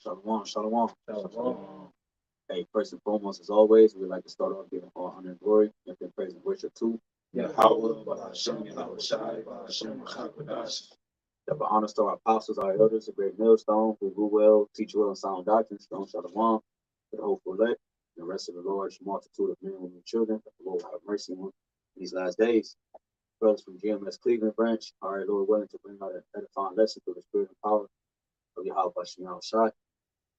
Shalom, shalom. Shalom. Hey, first and foremost, as always, we'd like to start off giving all honor and glory, and then praise and worship too. YAHAWAH, BAHASHAM, YAHAWASHI, BAHASHAM, HAQADASH. That by honor to our apostles, our elders, a great millstone, who rule well, teach well, and sound doctrine, stone shalom, to the hopeful elect, and the rest of the Lord's multitude of men, women, and children, that the Lord will have mercy on in these last days. Brothers from GMS Cleveland branch, all right, Lord willing to bring out an edifying lesson through the spirit and power of YAHWAH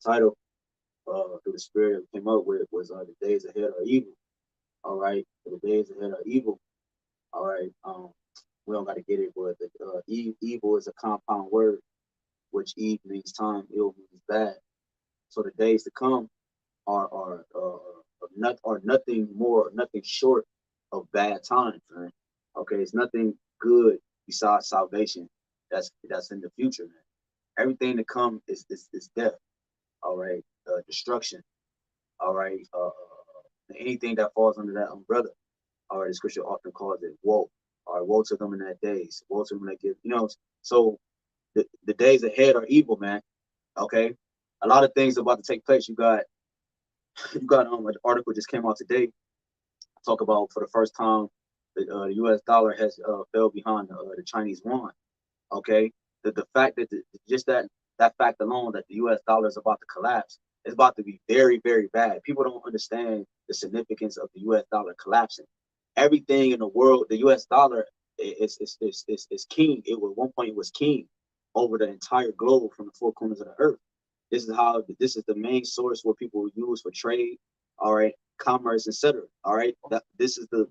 title through the spirit came up with was the days ahead are evil. All right, the days ahead are evil. All right, we don't got to get it, but evil is a compound word, which Eve means time, ill means bad. So the days to come are nothing more, nothing short of bad times, man. Okay, it's nothing good besides salvation. That's in the future, man. Everything to come is death. All right, destruction. All right, anything that falls under that umbrella. All right, the scripture often calls it woe. All right, woe to them in that days. Woe to them that give, So the days ahead are evil, man. Okay, a lot of things about to take place. You got an article just came out today. Talk about for the first time the U.S. dollar has fell behind the Chinese yuan. Okay, the fact that just that fact alone that the U.S. dollar is about to collapse is about to be very very bad. People don't understand the significance of the U.S. dollar collapsing. Everything in the world, the U.S. dollar is king. It was one point it was king over the entire globe from the four corners of the earth. This is the main source where people use for trade, all right, commerce, etc. All right, this is the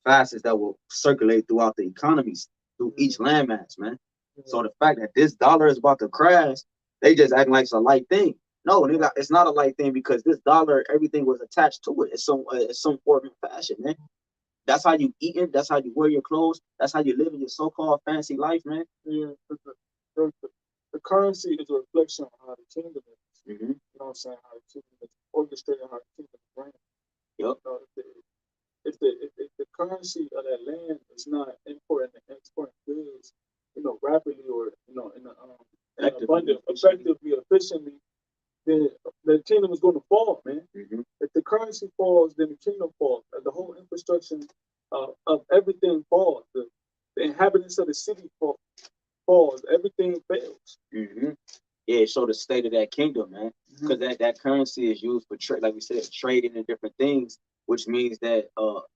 fastest that will circulate throughout the economies through each landmass, man. So the fact that this dollar is about to crash, they just acting like it's a light thing. No, it's not a light thing because this dollar, everything was attached to it. It's some form and fashion, man. That's how you eat it. That's how you wear your clothes. That's how you live in your so-called fancy life, man. Yeah, the currency is a reflection of how the kingdom is. Mm-hmm. You know what I'm saying? How the kingdom is orchestrated, how the kingdom is ran. Yep. You know, if the currency of that land is not importing and exporting goods, rapidly or in abundant, effectively, efficiently, then the kingdom is going to fall, man. Mm-hmm. If the currency falls, then the kingdom falls. The whole infrastructure of everything falls. The inhabitants of the city falls. Everything fails. Mm-hmm. Yeah, it showed the state of that kingdom, man. Because that currency is used for trade, like we said, trading and different things, which means that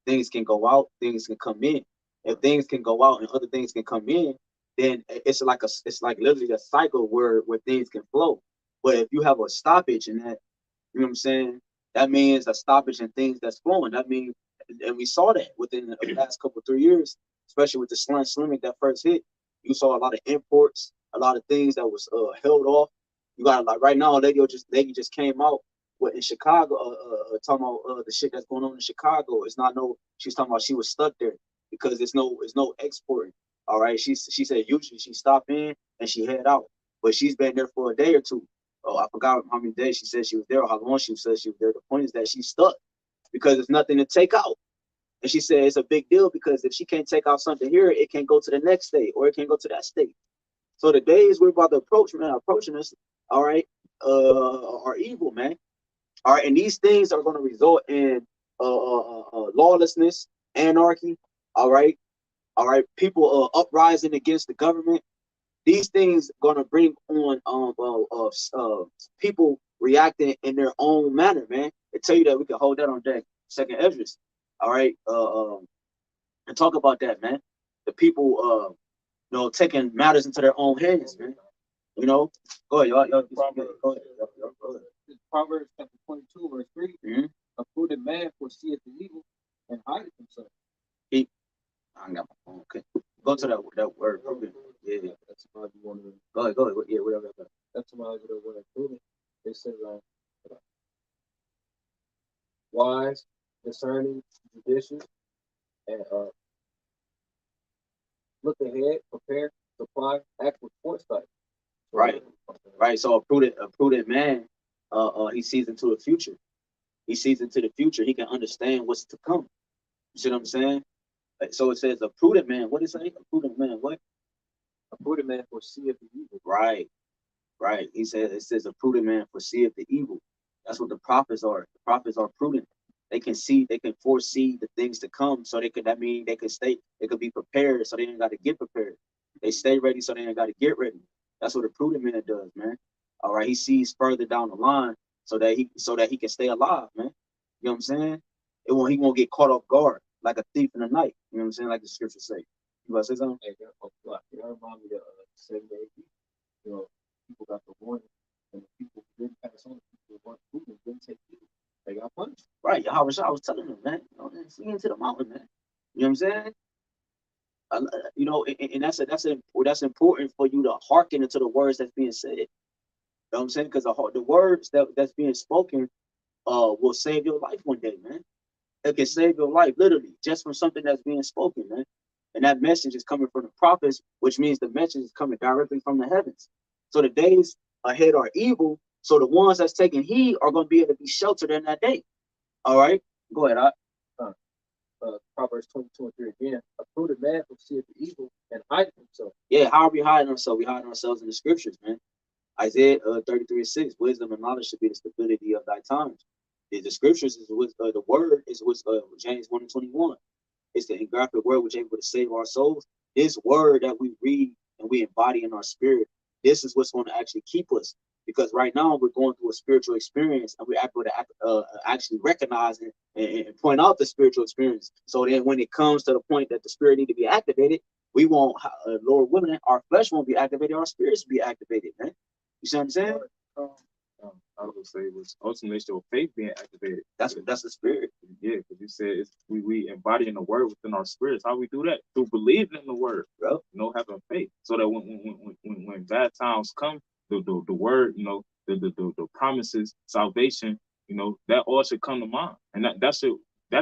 things can go out, things can come in. If things can go out and other things can come in, then it's like literally a cycle where things can flow. But if you have a stoppage in that, you know what I'm saying? That means a stoppage in things that's flowing. That means, and we saw that within the last couple 3 years, especially with the slimming that first hit. You saw a lot of imports, a lot of things that was held off. You got like right now, lady just came out with in Chicago, talking about the shit that's going on in Chicago. It's not no. She's talking about she was stuck there because there's no exporting. All right, she said usually she stop in and she head out, but she's been there for a day or two. Oh, I forgot how many days she said she was there or how long she said she was there. The point is that she's stuck because there's nothing to take out. And she said it's a big deal because if she can't take out something here, it can go to the next state or it can go to that state. So the days we're about to approach, man, approaching us, all right, are evil, man. All right, and these things are going to result in lawlessness, anarchy. All right, all right, people uprising against the government. These things going to bring on people reacting in their own manner, man. They tell you that we can hold that on deck. Second Esdras, all right, and talk about that, man. The people, taking matters into their own hands, man. You know, go ahead, y'all Proverbs, go ahead, go ahead. Proverbs chapter 22, verse 3. Mm-hmm. A prudent man foreseeth the evil and hideth himself. I ain't got my phone. Okay, go to that word. Prudent. Yeah, That's why you want to. go ahead. Yeah, whatever. That's why the word prudent. It says wise, discerning, judicious, and look ahead, prepare, supply, act with foresight. Right, right. So a prudent man, he sees into the future. He sees into the future. He can understand what's to come. You see what I'm saying? So it says a prudent man. What is it? A prudent man. What? A prudent man foreseeth the evil. Right. Right. He said, it says a prudent man foreseeth the evil. That's what the prophets are. The prophets are prudent. They can see, they can foresee the things to come. So they could, that mean they could stay, they could be prepared so they ain't got to get prepared. They stay ready so they ain't got to get ready. That's what a prudent man does, man. All right. He sees further down the line so that he can stay alive, man. You know what I'm saying? He won't get caught off guard like a thief in the night. You know what I'm saying? Like the scriptures say. You want to say something? Hey, that remind me of 7 AD. You know, people got the warning, and the people who didn't pass on, the people who weren't proven, didn't take heed. They got punished. Right. YAHWASHI, I was telling them, man, you know, flee into the mountain, man. You know what I'm saying? You know, and that's important for you to hearken into the words that's being said. You know what I'm saying? Because the words that's being spoken will save your life one day, man. It can save your life literally just from something that's being spoken, man. And that message is coming from the prophets, which means the message is coming directly from the heavens. So the days ahead are evil. So the ones that's taking heed are going to be able to be sheltered in that day. All right, go ahead. Proverbs 22:3 again. A prudent man will see the evil and hide himself. Yeah, how are we hiding ourselves? We hiding ourselves in the scriptures, man. Isaiah 33:6. Wisdom and knowledge should be the stability of thy times. The scriptures is what the word is what James 1:21. It's the engrafted word which is able to save our souls. This word that we read and we embody in our spirit, this is what's going to actually keep us. Because right now we're going through a spiritual experience and we're able to actually recognize it and point out the spiritual experience. So then when it comes to the point that the spirit need to be activated, we won't, Lord willing, our flesh won't be activated, our spirits will be activated, man. You see what I'm saying? I would say it was ultimately your faith being activated. That's the spirit. Yeah, because you said we embodying the word within our spirits. How we do that? Through believing in the word, bro. You know, having faith. So that when bad times come, the word, you know, the promises, salvation, you know, that all should come to mind. And that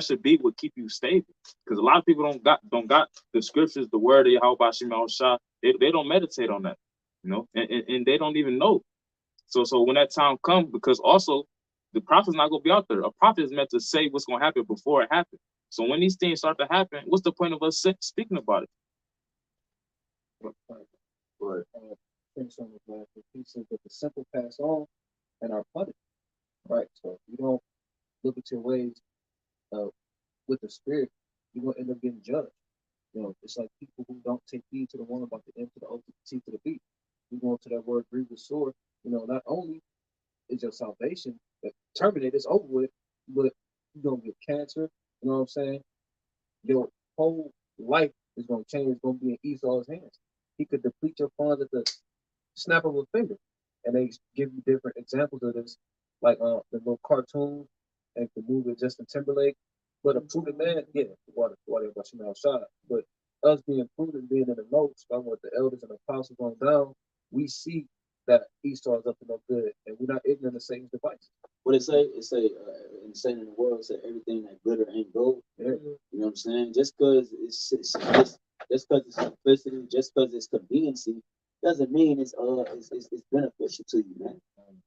should be what keep you stable. Because a lot of people don't got the scriptures, the word of YAHWASHI, they don't meditate on that, you know, and they don't even know. So when that time comes, because also the prophet's not going to be out there. A prophet is meant to say what's going to happen before it happens. So when these things start to happen, what's the point of us speaking about it? Right. Finish on the last piece of the simple pass on and are punished. Right. So if you don't look at your ways with the spirit, you're going to end up getting judged. You know, it's like people who don't take heed to the one about the end to the O to the T to the B. You go into that word grievous sword, you know, not only is your salvation terminated, it's over with, but you're going to get cancer, you know what I'm saying? Your whole life is going to change. It's going to be in Esau's hands. He could deplete your funds at the snap of a finger. And they give you different examples of this, like the little cartoon and the movie with Justin Timberlake. But a prudent man, yeah, outside. But us being prudent, being in the notes, from what the elders and apostles on down, we see that Esau is up to no good, and we're not ignorant of Satan's devices. What it say? It say in Satan in the world, say everything that glitter ain't gold. Yeah. You know what I'm saying? Just because it's simplicity, just because it's conveniency, doesn't mean it's beneficial to you, man.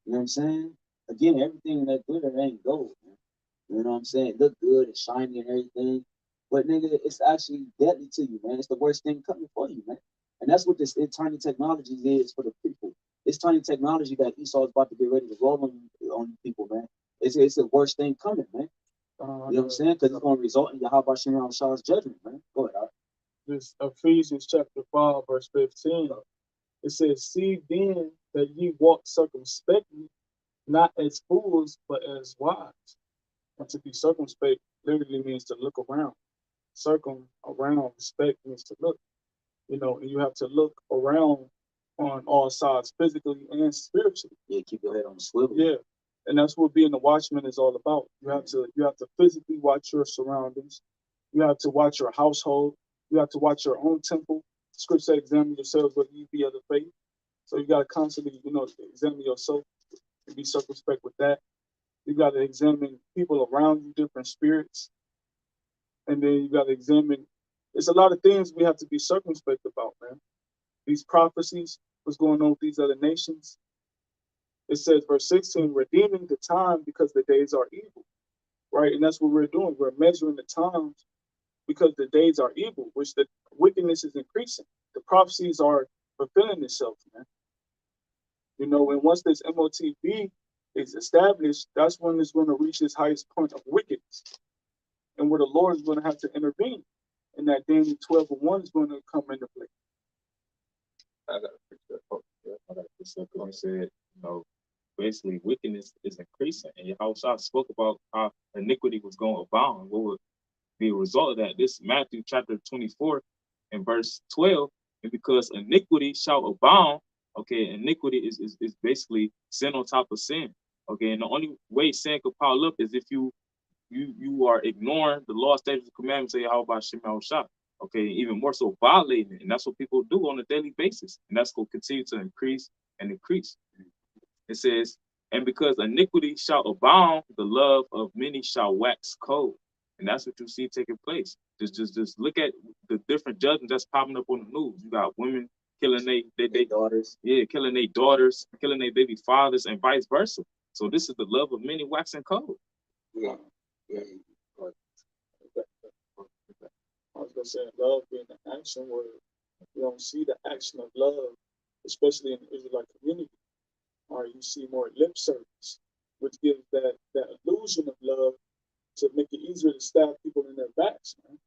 You know what I'm saying? Again, everything that glitter ain't gold, man. You know what I'm saying? It look good and shiny and everything, but nigga, it's actually deadly to you, man. It's the worst thing coming for you, man. And that's what this tiny technology is for the people. This tiny technology that Esau is about to get ready to roll on people, man. It's the worst thing coming, man. You know what I'm saying? Because it's going to result in YAHWASHI's judgment, man. Go ahead, Art. This Ephesians chapter 5, verse 15. It says, "See then that ye walk circumspectly, not as fools, but as wise." And to be circumspect literally means to look around. Around, respect means to look. You know, and you have to look around on all sides, physically and spiritually. Yeah, keep your head on the swivel. Yeah. And that's what being a watchman is all about. You have to physically watch your surroundings. You have to watch your household. You have to watch your own temple. Scripture said, examine yourselves whether you be of the faith. So you got to constantly, you know, examine yourself and be circumspect with that. You got to examine people around you, different spirits. And then you got to examine, it's a lot of things we have to be circumspect about, man. These prophecies, what's going on with these other nations. It says, verse 16, redeeming the time because the days are evil, right? And that's what we're doing. We're measuring the times because the days are evil, which the wickedness is increasing. The prophecies are fulfilling itself, man. You know, and once this MOTB is established, that's when it's going to reach its highest point of wickedness, and where the Lord is going to have to intervene, and that Daniel 12:1 is going to come into play. I got to fix that. I got to fix that because he said, you know, basically wickedness is increasing, and Yahushua spoke about how iniquity was going to abound. What would be a result of that? This Matthew chapter 24 and verse 12, and because iniquity shall abound, okay, iniquity is basically sin on top of sin, okay, and the only way sin could pile up is if you are ignoring the law, statutes, and commandments of Yahawashi, okay, even more so violating it, and that's what people do on a daily basis, and that's going to continue to increase and increase. It says, and because iniquity shall abound, the love of many shall wax cold. And that's what you see taking place. Just look at the different judgments that's popping up on the news. You got women killing their daughters. Yeah, killing their daughters, killing their baby fathers, and vice versa. So this is the love of many waxing cold. Yeah. I was going to say, love being an action word. You don't see the action of love, especially in the Israelite community. Or you see more lip service, which gives that illusion of love to make it easier to stab people in their backs, man.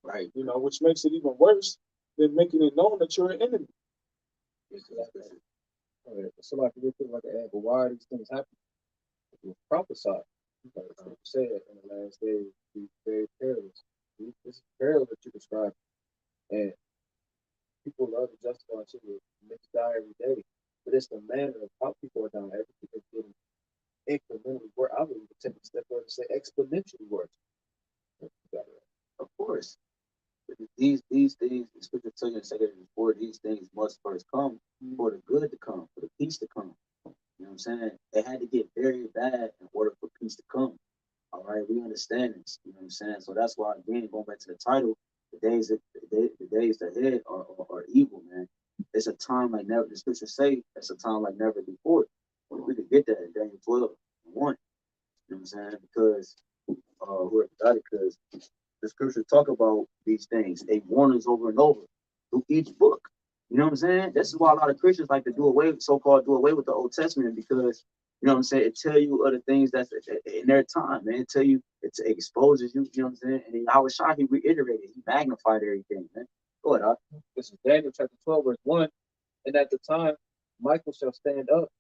Right. You know, which makes it even worse than making it known that you're an enemy. Somebody can think like, hey, but why are these things happening? It was prophesied. Like said in the last days, be very perilous. This is peril that you describe, and people love to justify to the next die every day. But it's the manner of how people are dying. Everything is getting incrementally worse. I would even take a step further and say exponentially worse. Of course. These things, the scripture tell you in 2 before these things must first come for the good to come, for the peace to come. You know what I'm saying? It had to get very bad in order for peace to come. All right, we understand this. You know what I'm saying? So that's why, again, going back to the title, the days ahead are evil, man. It's a time like never. The scriptures say it's a time like never before. We could get that in Daniel 12:1. You know what I'm saying? Because because the scriptures talk about these things. They warn us over and over through each book. You know what I'm saying? This is why a lot of Christians like to so-called do away with the Old Testament, because, you know what I'm saying, it tell you other things that's in their time, man. It tell you, it exposes you, you know what I'm saying? And Yahawashi, he reiterated, he magnified everything, man. Go ahead, This is Daniel chapter 12, verse 1. And at the time, Michael shall stand up,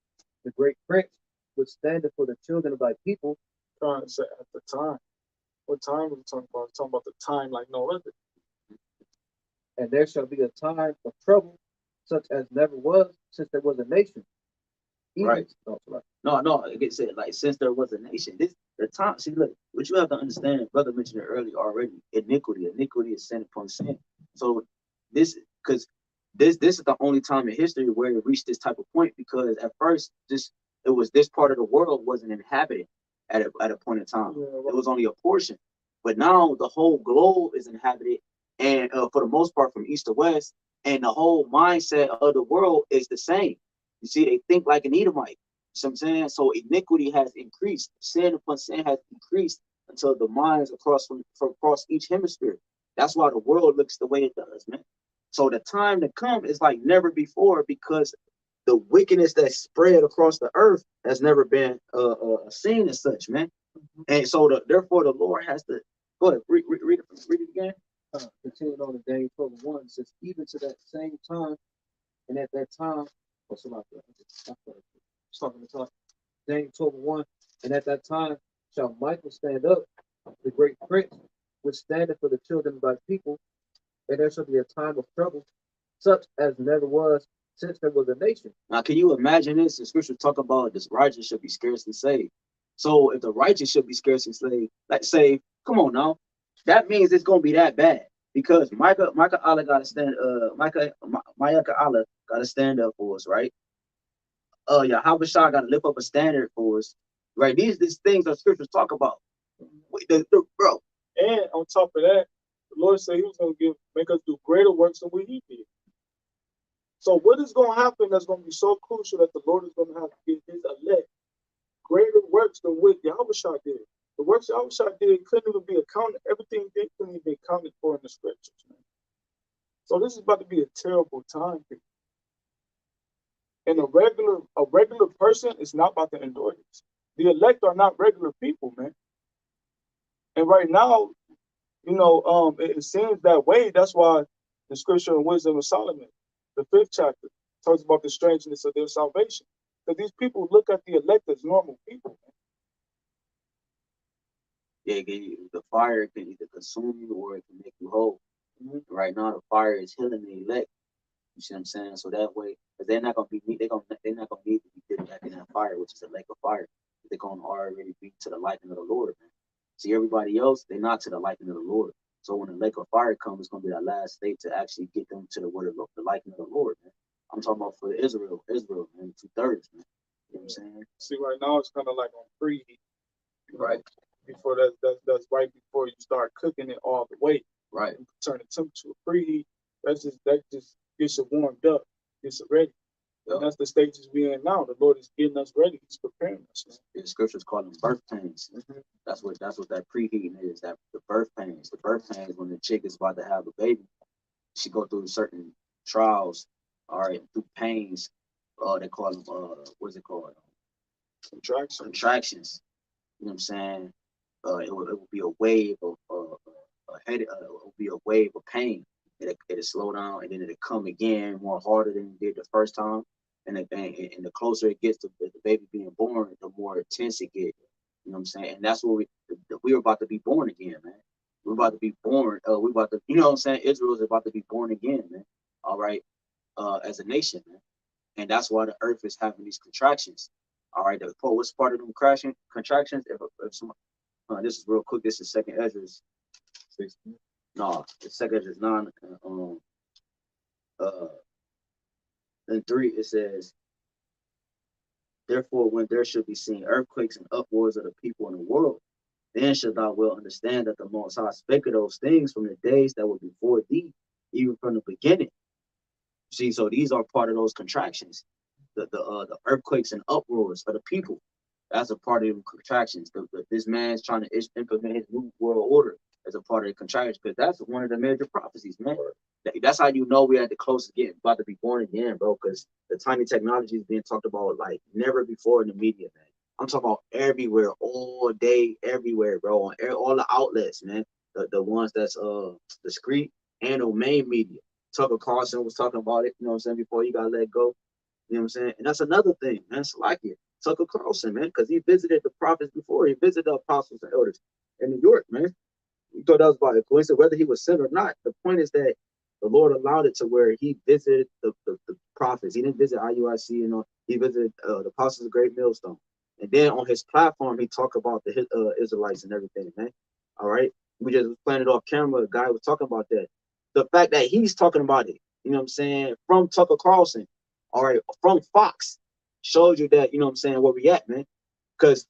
the great prince, which standeth for the children of thy people. Trying to say at the time. What time are we talking about? We're talking about the time like no other. And there shall be a time of trouble, such as never was since there was a nation. Even, right. No, it gets said, like, since there was a nation. The time, see, look, what you have to understand, brother mentioned it earlier already, iniquity is sin upon sin. So this is the only time in history where it reached this type of point, because at first this part of the world wasn't inhabited at a point in time. Yeah, right. It was only a portion. But now the whole globe is inhabited, and for the most part from east to west, and the whole mindset of the world is the same. You see, they think like an Edomite. You know what I'm saying? So iniquity has increased. Sin upon sin has increased until the minds across each hemisphere. That's why the world looks the way it does, man. So the time to come is like never before, because the wickedness that's spread across the earth has never been seen as such, man. And so therefore the Lord has to go ahead, read it again. Continuing on in Daniel 12:1, it says, even to that same time, and at that time, Daniel 12:1, and at that time shall Michael stand up, the great prince, which standeth for the children of thy people, and there shall be a time of trouble, such as never was since there was a nation. Now, can you imagine this? The scriptures talk about this righteous should be scarcely saved. So if the righteous should be scarcely saved, let's say, come on now, that means it's gonna be that bad, because Micah Allah gotta stand Allah gotta stand up for us, right? Yahawashi gotta lift up a standard for us, right? These things that scriptures talk about. Bro. And on top of that, the Lord said he was gonna make us do greater works than what he did. So what is going to happen that's going to be so crucial that the Lord is going to have to give his elect greater works than what Yahawashi did? The works Yahawashi did couldn't even be accounted. Everything he did couldn't even be accounted for in the scriptures, man. So this is about to be a terrible time, people. And a regular person is not about to endure this. The elect are not regular people, man. And right now, it seems that way. That's why the scripture in Wisdom of Solomon, the 5th chapter, talks about the strangeness of their salvation. Because these people look at the elect as normal people, man. Yeah, the fire can either consume you or it can make you whole. Right now, the fire is healing the elect. You see what I'm saying? So that way, because they're not gonna need to be dipped back in that fire, which is a lake of fire. They're gonna already be to the liking of the Lord, man. See, everybody else, they're not to the liking of the Lord. So when the lake of fire comes, it's gonna be that last state to actually get them to the word of the liking of the Lord, man. I'm talking about for Israel, man, 2/3, man. You know what I'm saying? See, right now it's kind of like on preheat. Right. Before that's right before you start cooking it all the way. Right. You turn the temperature to preheat. That just gets it warmed up, gets it ready. Yep. And that's the stages we in now. The Lord is getting us ready. He's preparing us. The scriptures call them birth pains. That's what that preheating is. That the birth pains. The birth pains when the chick is about to have a baby, she go through certain trials, all right, through pains. They call them what's it called? Contractions. You know what I'm saying? It will be a wave of it will be a wave of pain. It'll slow down and then it'll come again more harder than it did the first time. And the closer it gets to the baby being born, the more intense it gets. You know what I'm saying? And that's what we're about to be born again, man. We're about to be born. We're about to, you know what I'm saying? Israel is about to be born again, man. All right, as a nation, man. And that's why the earth is having these contractions. All right, what's part of them contractions? This is real quick. This is 2nd Ezra's 16. No, it's 2nd Ezra's 9. And 3, it says, therefore, when there should be seen earthquakes and uproars of the people in the world, then shalt thou well understand that the Most High spake of those things from the days that were before thee, even from the beginning. See, so these are part of those contractions. The earthquakes and uproars of the people. That's a part of the contractions. This man's trying to implement his new world order as a part of the contractions, because that's one of the major prophecies, man. That's how you know we're at the closest getting about to be born again, bro, because the tiny technology is being talked about like never before in the media, man. I'm talking about everywhere, all day, everywhere, bro, on all the outlets, man. The ones that's discreet and the main media. Tucker Carlson was talking about it, you know what I'm saying, before he got let go. You know what I'm saying? And that's another thing, man. It's like it. Tucker Carlson, man, because he visited the prophets before. He visited the apostles and elders in New York, man. You thought that was by a coincidence, whether he was sent or not. The point is that the Lord allowed it to where he visited the prophets. He didn't visit IUIC, you know. He visited the apostles of Great Millstone. And then on his platform, he talked about the Israelites and everything, man. All right? We just was playing it off camera. A guy was talking about that. The fact that he's talking about it, you know what I'm saying, from Tucker Carlson, all right, from Fox, shows you that, you know what I'm saying, where we at, man. Because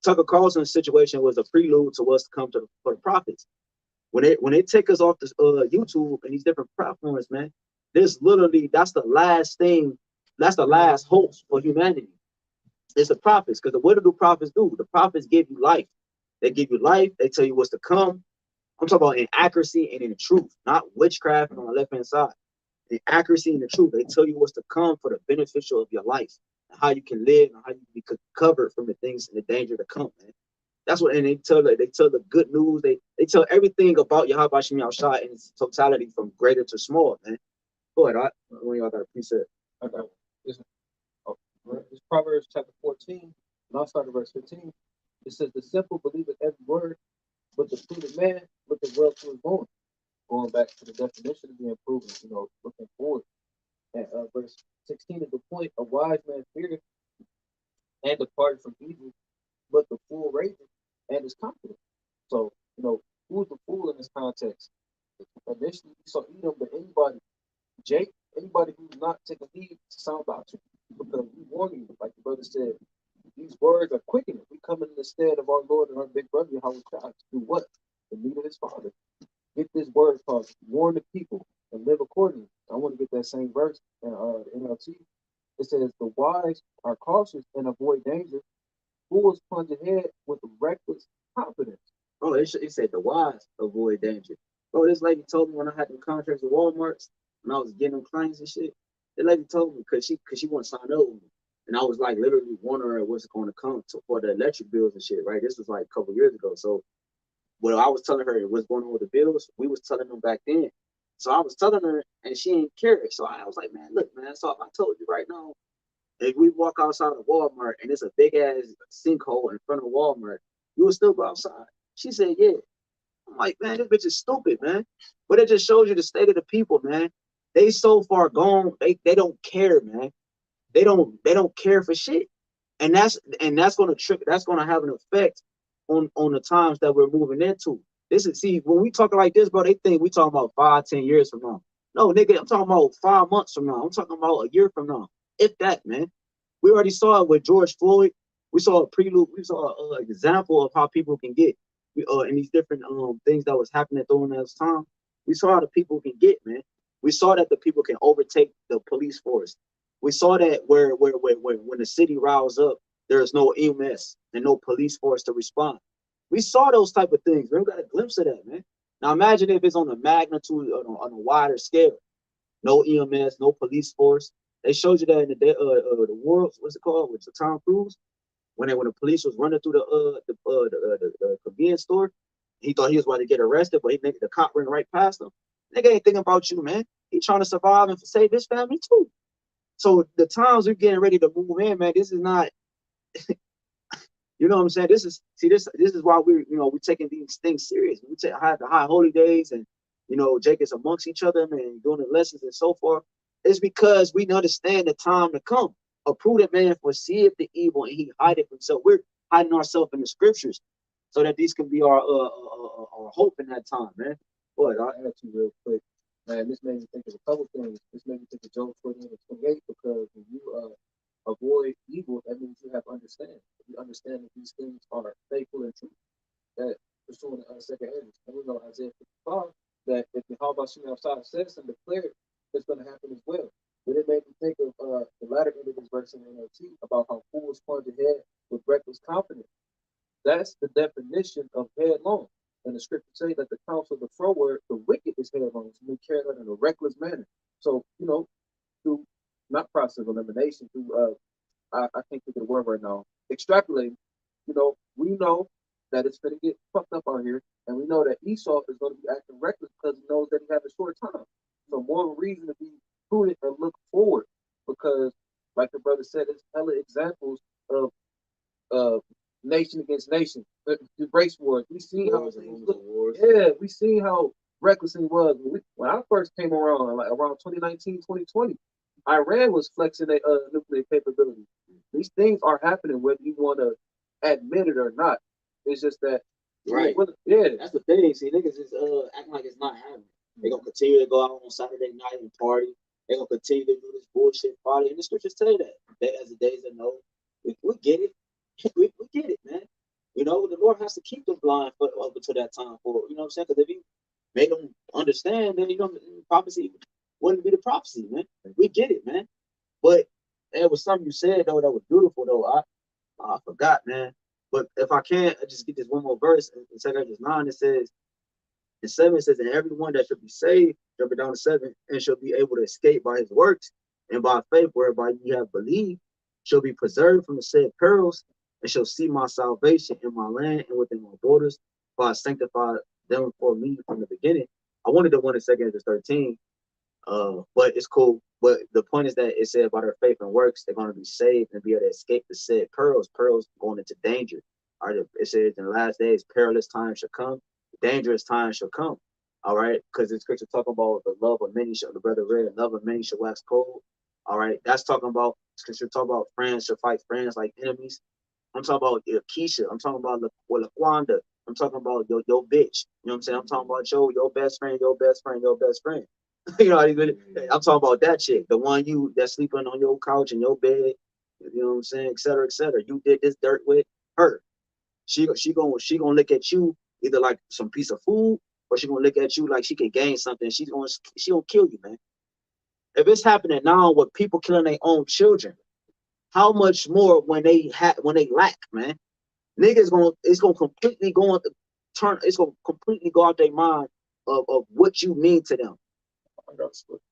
Tucker Carlson's situation was a prelude to us to come to for the prophets. When they take us off this YouTube and these different platforms, man, there's literally, that's the last thing, that's the last hope for humanity. It's the prophets, because what do the prophets do? The prophets give you life. They give you life. They tell you what's to come. I'm talking about in accuracy and in truth, not witchcraft on the left-hand side. The accuracy and the truth. They tell you what's to come for the beneficial of your life, and how you can live, and how you can be covered from the things and the danger to come, man. That's what, and they tell the good news. They tell everything about YAHWASHI in its totality, from greater to small, man. Go ahead, when y'all got a precept. I got this. It's Proverbs chapter 14, and I'll start at verse 15. It says, the simple believeth every word, but the prudent man with the wealth to his going. Going back to the definition of the improvement, you know, looking forward. And verse 16 is the point: a wise man feareth and departed from evil, but the fool raveth and is confident. So, you know, who's the fool in this context? Initially, we saw Edom, but anybody, Jake, anybody who's not taking heed to sound doctrine, because we warn you, like the brother said, these words are quickening. We come in the stead of our Lord and our big brother, YAHWAH, to do what? The need of his Father. Get this word called warn the people and live accordingly. I want to get that same verse in NLT. It says, the wise are cautious and avoid danger. Fools plunge ahead with reckless confidence. Oh, it said the wise avoid danger. Bro, this lady told me when I had the contracts with Walmart's, when I was getting them clients and shit, The lady told me because she wouldn't sign up with me. And I was like literally wondering what's going to come to for the electric bills and shit, right? This was like a couple years ago. So when I was telling her what's going on with the bills, we was telling them back then. So I was telling her and she ain't care. So I was like, man, look, man, so if I told you right now, if we walk outside of Walmart and it's a big ass sinkhole in front of Walmart, you would still go outside. She said, yeah. I'm like, man, this bitch is stupid, man. But it just shows you the state of the people, man. They so far gone, they don't care, man. They don't care for shit. And that's gonna have an effect on the times that we're moving into. This is see when we talking like this, bro, they think we talking about 5-10 years from now. No, nigga, I'm talking about 5 months from now. I'm talking about a year from now. If that, man. We already saw it with George Floyd. We saw a prelude, we saw an example of how people can get in these different things that was happening during that time. We saw how the people can get, man. We saw that the people can overtake the police force. We saw that where when the city riles up, there is no EMS and no police force to respond. We saw those type of things. We got a glimpse of that, man. Now imagine if it's on a magnitude on a wider scale. No EMS, no police force. They showed you that in the world. What's it called? With Tom Cruise, when the police was running through the convenience store, he thought he was about to get arrested, but the cop ran right past him. Nigga ain't thinking about you, man. He trying to survive and save his family too. So the times we're getting ready to move in, man, this is not, you know what I'm saying? This is why we're taking these things serious. We take the high holy days and Jake is amongst each other, man, doing the lessons and so forth. It's because we understand the time to come. A prudent man foreseeth the evil and he hideth himself. We're hiding ourselves in the scriptures so that these can be our hope in that time, man. Boy, I'll add to you real quick. Man, this made me think of a couple things. This made me think of Job 28 because when you avoid evil, that means you have understanding. You understand that these things are faithful and true. That pursuing the second Ezra. And we know Isaiah 55 that if the HALALYAM outside says and declared, it's going to happen as well. But it made me think of the latter end of this verse in NLT about how fools plunge ahead with reckless confidence. That's the definition of headlong. And the scriptures say that the counsel of the froward, the wicked is headlong, so we carry that in a reckless manner. So, through not process of elimination, through I can't think of the word right now, extrapolating, we know that it's gonna get fucked up out here, and we know that Esau is gonna be acting reckless because he knows that he has a short time. So more of a reason to be prudent and look forward, because like the brother said, there's hella examples of nation against nation, the race wars. We see how things look. Yeah, we see how reckless it was. When I first came around, like around 2019, 2020, Iran was flexing their nuclear capability. These things are happening whether you want to admit it or not. It's just that, right? Yeah, that's the thing. See, niggas is acting like it's not happening. They're gonna continue to go out on Saturday night and party. They're gonna continue to do this bullshit party. And the scriptures tell you that as the days are known. We get it. We get it, man. The Lord has to keep them blind up until that time for what I'm saying? Because if he made them understand, then prophecy wouldn't be the prophecy, man. We get it, man. But there was something you said though that was beautiful though. I forgot, man. But if I can, I just get this one more verse in 2 9. It says, in 7 it says, and everyone that shall be saved, jumping down to 7, and shall be able to escape by his works and by faith whereby ye have believed, shall be preserved from the said perils, and shall see my salvation in my land and within my borders, for I sanctify them for me from the beginning. I wanted to one in 2 Ezra 13, but it's cool. But the point is that it said by their faith and works, they're going to be saved and be able to escape the said perils going into danger. All right, it says in the last days, perilous times shall come, dangerous times shall come. All right, because the scripture talking about the love of many shall, the brother read, love of many shall wax cold. All right, that's talking about, scripture talking about friends shall fight friends like enemies. I'm talking about Keisha. I'm talking about LaQuanda. I'm talking about your bitch. You know what I'm saying? I'm talking about your best friend, your best friend, your best friend. I'm talking about that chick, the one that's sleeping on your couch in your bed. You know what I'm saying? Et cetera, et cetera. You did this dirt with her. She gonna look at you either like some piece of food, or she gonna look at you like she can gain something. She gonna kill you, man. If it's happening now with people killing their own children, how much more when they lack, man? Niggas it's gonna completely go out their mind of what you mean to them.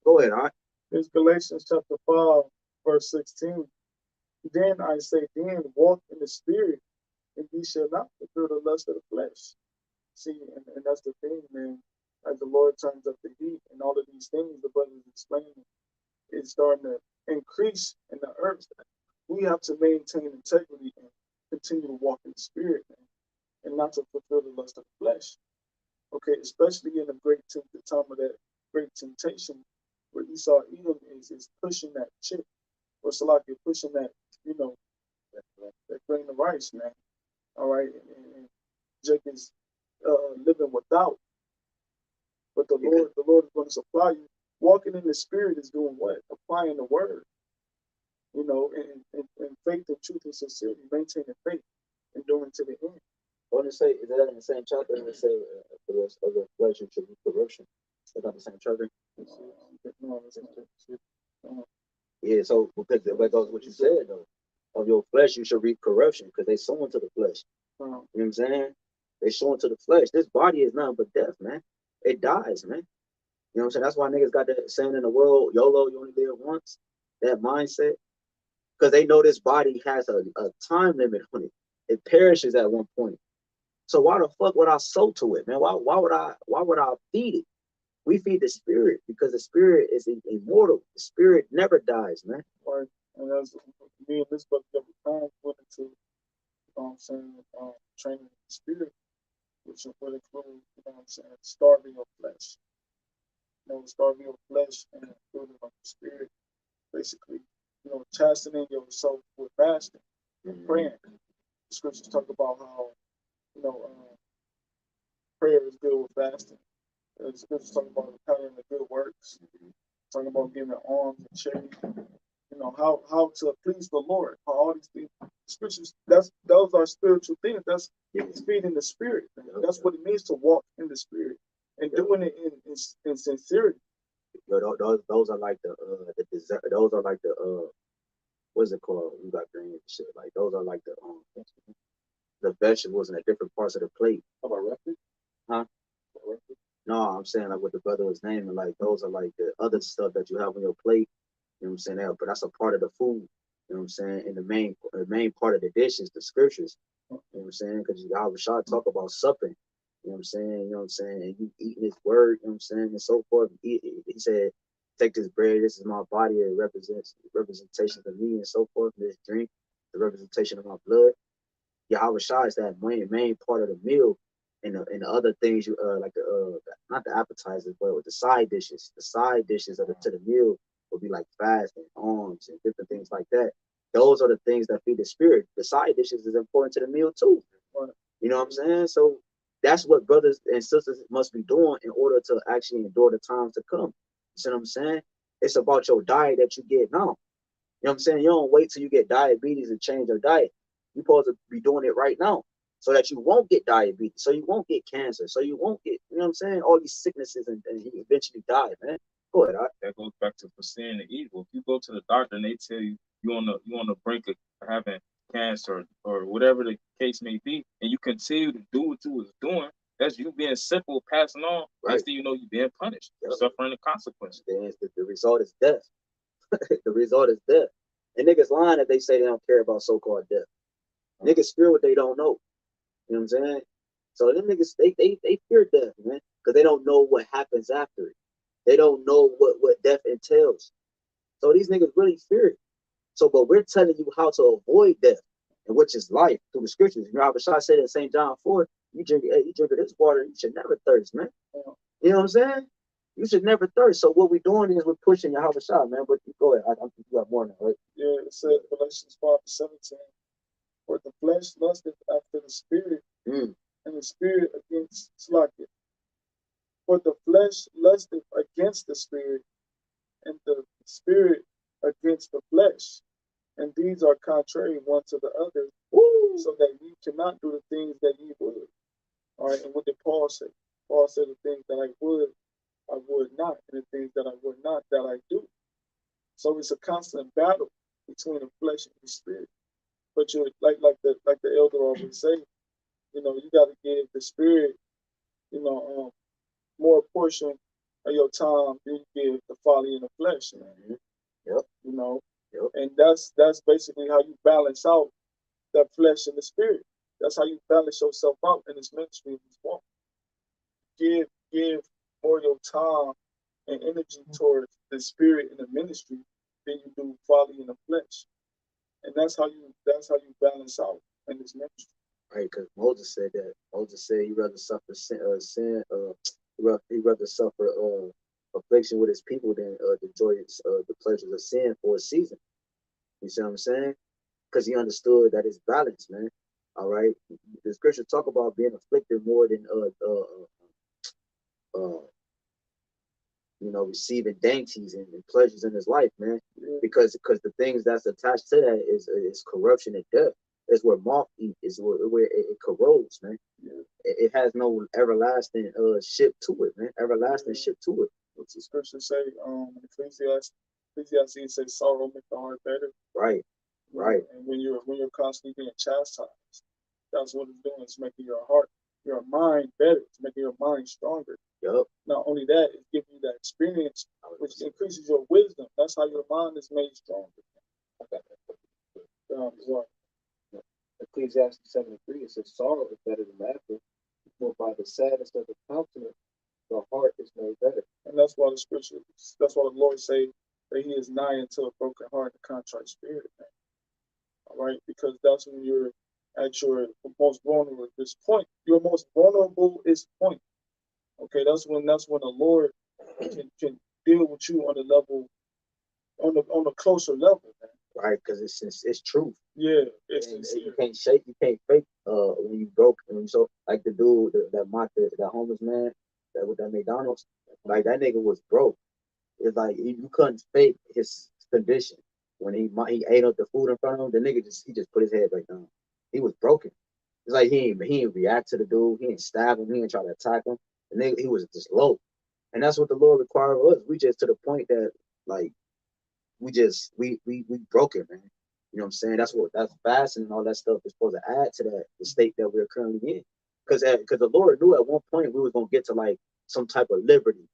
Go ahead, all right. It's Galatians chapter 5, verse 16. Then I say, then walk in the spirit, and ye shall not fulfill the lust of the flesh. See, and that's the thing, man. As the Lord turns up the heat and all of these things the brother is explaining, it's starting to increase in the earth. We have to maintain integrity and continue to walk in the spirit, man, and not to fulfill the lust of the flesh. Okay, especially in the the time of that great temptation, where Esau Edom is pushing that chip, or Salaki pushing that, that grain of rice, man. All right, and Jacob is living without. But the Lord is going to supply you. Walking in the spirit is doing what? Applying the word. And faith and truth and sincerity, maintaining faith and doing to the end. I want to say, is that in the same chapter? And they say, for the rest of the flesh, you should be corruption. Is that not the same chapter? No, Yeah, so because that goes what you said, though. Of your flesh, you should reap corruption, because they sow into the flesh. You know what I'm saying? They sow into the flesh. This body is nothing but death, man. It dies, man. You know what I'm saying? That's why niggas got that saying in the world, YOLO, you only live once. That mindset. Because they know this body has a time limit on it. It perishes at one point. So why the fuck would I sow to it, man? Why would I feed it? We feed the spirit because the spirit is immortal. The spirit never dies, man. Right. And as me and this brother every time went into, training the spirit, which would include, starving your flesh. Starving your flesh and including the spirit. Basically, chastening yourself with fasting and praying. The scriptures talk about how, prayer is good with fasting. The scriptures talk about having the good works, talking about giving alms and charity. How to please the Lord. How all these things, scriptures. Those are spiritual things. That's feeding the spirit. That's what it means to walk in the spirit and doing it in sincerity. Those are like the dessert. Those are like the what's it called? You got green and shit. Like those are like the vegetables in the different parts of the plate. How about record? Huh? No, I'm saying like what the brother was naming. Like those are like the other stuff that you have on your plate. You know what I'm saying? But that's a part of the food. You know what I'm saying? And the main part of the dish is the scriptures. You know what I'm saying? Because YAHWASHI talk about supping. You know what I'm saying? You know what I'm saying? And you eating his word, you know what I'm saying? And so forth. He said, take this bread, this is my body, it represents representation of me and so forth. This drink, the representation of my blood. YAHWASHI is that main part of the meal. And the other things you like not the appetizers, but with the side dishes. The side dishes to the meal will be like fast and alms and different things like that. Those are the things that feed the spirit. The side dishes is important to the meal too. You know what I'm saying? So that's what brothers and sisters must be doing in order to actually endure the times to come. You see what I'm saying? It's about your diet that you get now. You know what I'm saying? You don't wait till you get diabetes and change your diet. You're supposed to be doing it right now so that you won't get diabetes, so you won't get cancer, so you won't get, you know what I'm saying, all these sicknesses and you eventually die, man. Go ahead. That goes back to foreseeing the evil. If you go to the doctor and they tell you you're on the brink of having cancer or whatever the case may be, and you continue to do what you was doing, that's you being simple, passing on. Right. Next thing you know, you're being punished, suffering the consequences. The result is death. The result is death. And niggas lying if they say they don't care about so-called death. Niggas fear what they don't know. You know what I'm saying? So them niggas, they fear death, man, because they don't know what happens after it. They don't know what death entails. So these niggas really fear it. So, but we're telling you how to avoid death, and which is life through the scriptures. You know, Abishai said in St. John 4, you drink of this water, you should never thirst, man. You know what I'm saying? You should never thirst. So what we're doing is we're pushing Yahawashi, man. But go ahead. I think you got more now, right? Yeah, it said Galatians 5:17. For the flesh lusteth after the spirit, and the spirit against Slakia. For the flesh lusteth against the spirit, and the spirit against the flesh. And these are contrary one to the other, so that ye cannot do the things that ye would. All right, and what did Paul say? Paul said the things that I would not, and the things that I would not, that I do. So it's a constant battle between the flesh and the spirit. But you're like the elder always say, you got to give the spirit, more portion of your time do you give the folly in the flesh, man? Yep. You know, Yep. and that's basically how you balance out that flesh and the spirit. That's how you balance yourself out in this ministry, in this walk. Give more of your time and energy towards the spirit in the ministry than you do folly in the flesh. And that's how you balance out in this ministry. Right, because Moses said that. Moses said he'd rather suffer he'd rather suffer affliction with his people than enjoy the pleasures of sin for a season. You see what I'm saying? Because he understood that it's balance, man. All right. The scripture talk about being afflicted more than receiving dainties and pleasures in his life, man. Because the things that's attached to that is corruption and death. It's where moth eat, is where it corrodes, man. It has no everlasting ship to it, man. Everlasting ship to it. What's the scripture say? Ecclesiastes says sorrow makes the heart better. Right. Right. And when you're constantly being chastised, that's what it's doing. It's making your mind better. It's making your mind stronger. Yep. Not only that, it's giving you that experience, which increases your wisdom. That's how your mind is made stronger. Ecclesiastes 7:3, it says, sorrow is better than laughter, for by the sadness of the countenance, the heart is made better. And that's why that's why the Lord say that he is nigh unto a broken heart and a contrite spirit, man. All right? Because that's when you're at your most vulnerable at this point. Your most vulnerable is point. Okay, that's when the Lord can deal with you on a level, on a closer level, man. Right, because it's truth. Yeah, you can't fake when you broke, and so like the dude that mocked that homeless man that with that McDonald's, like that nigga was broke. It's like you couldn't fake his condition when he ate up the food in front of him. The nigga just put his head back down. He was broken. It's like he didn't react to the dude. He didn't stab him. He didn't try to attack him. The nigga, he was just low, and that's what the Lord required of us. We just to the point that like we broken, man. You know what I'm saying? That's fasting and all that stuff is supposed to add to the state that we're currently in. Because the Lord knew at one point we was gonna get to like some type of liberty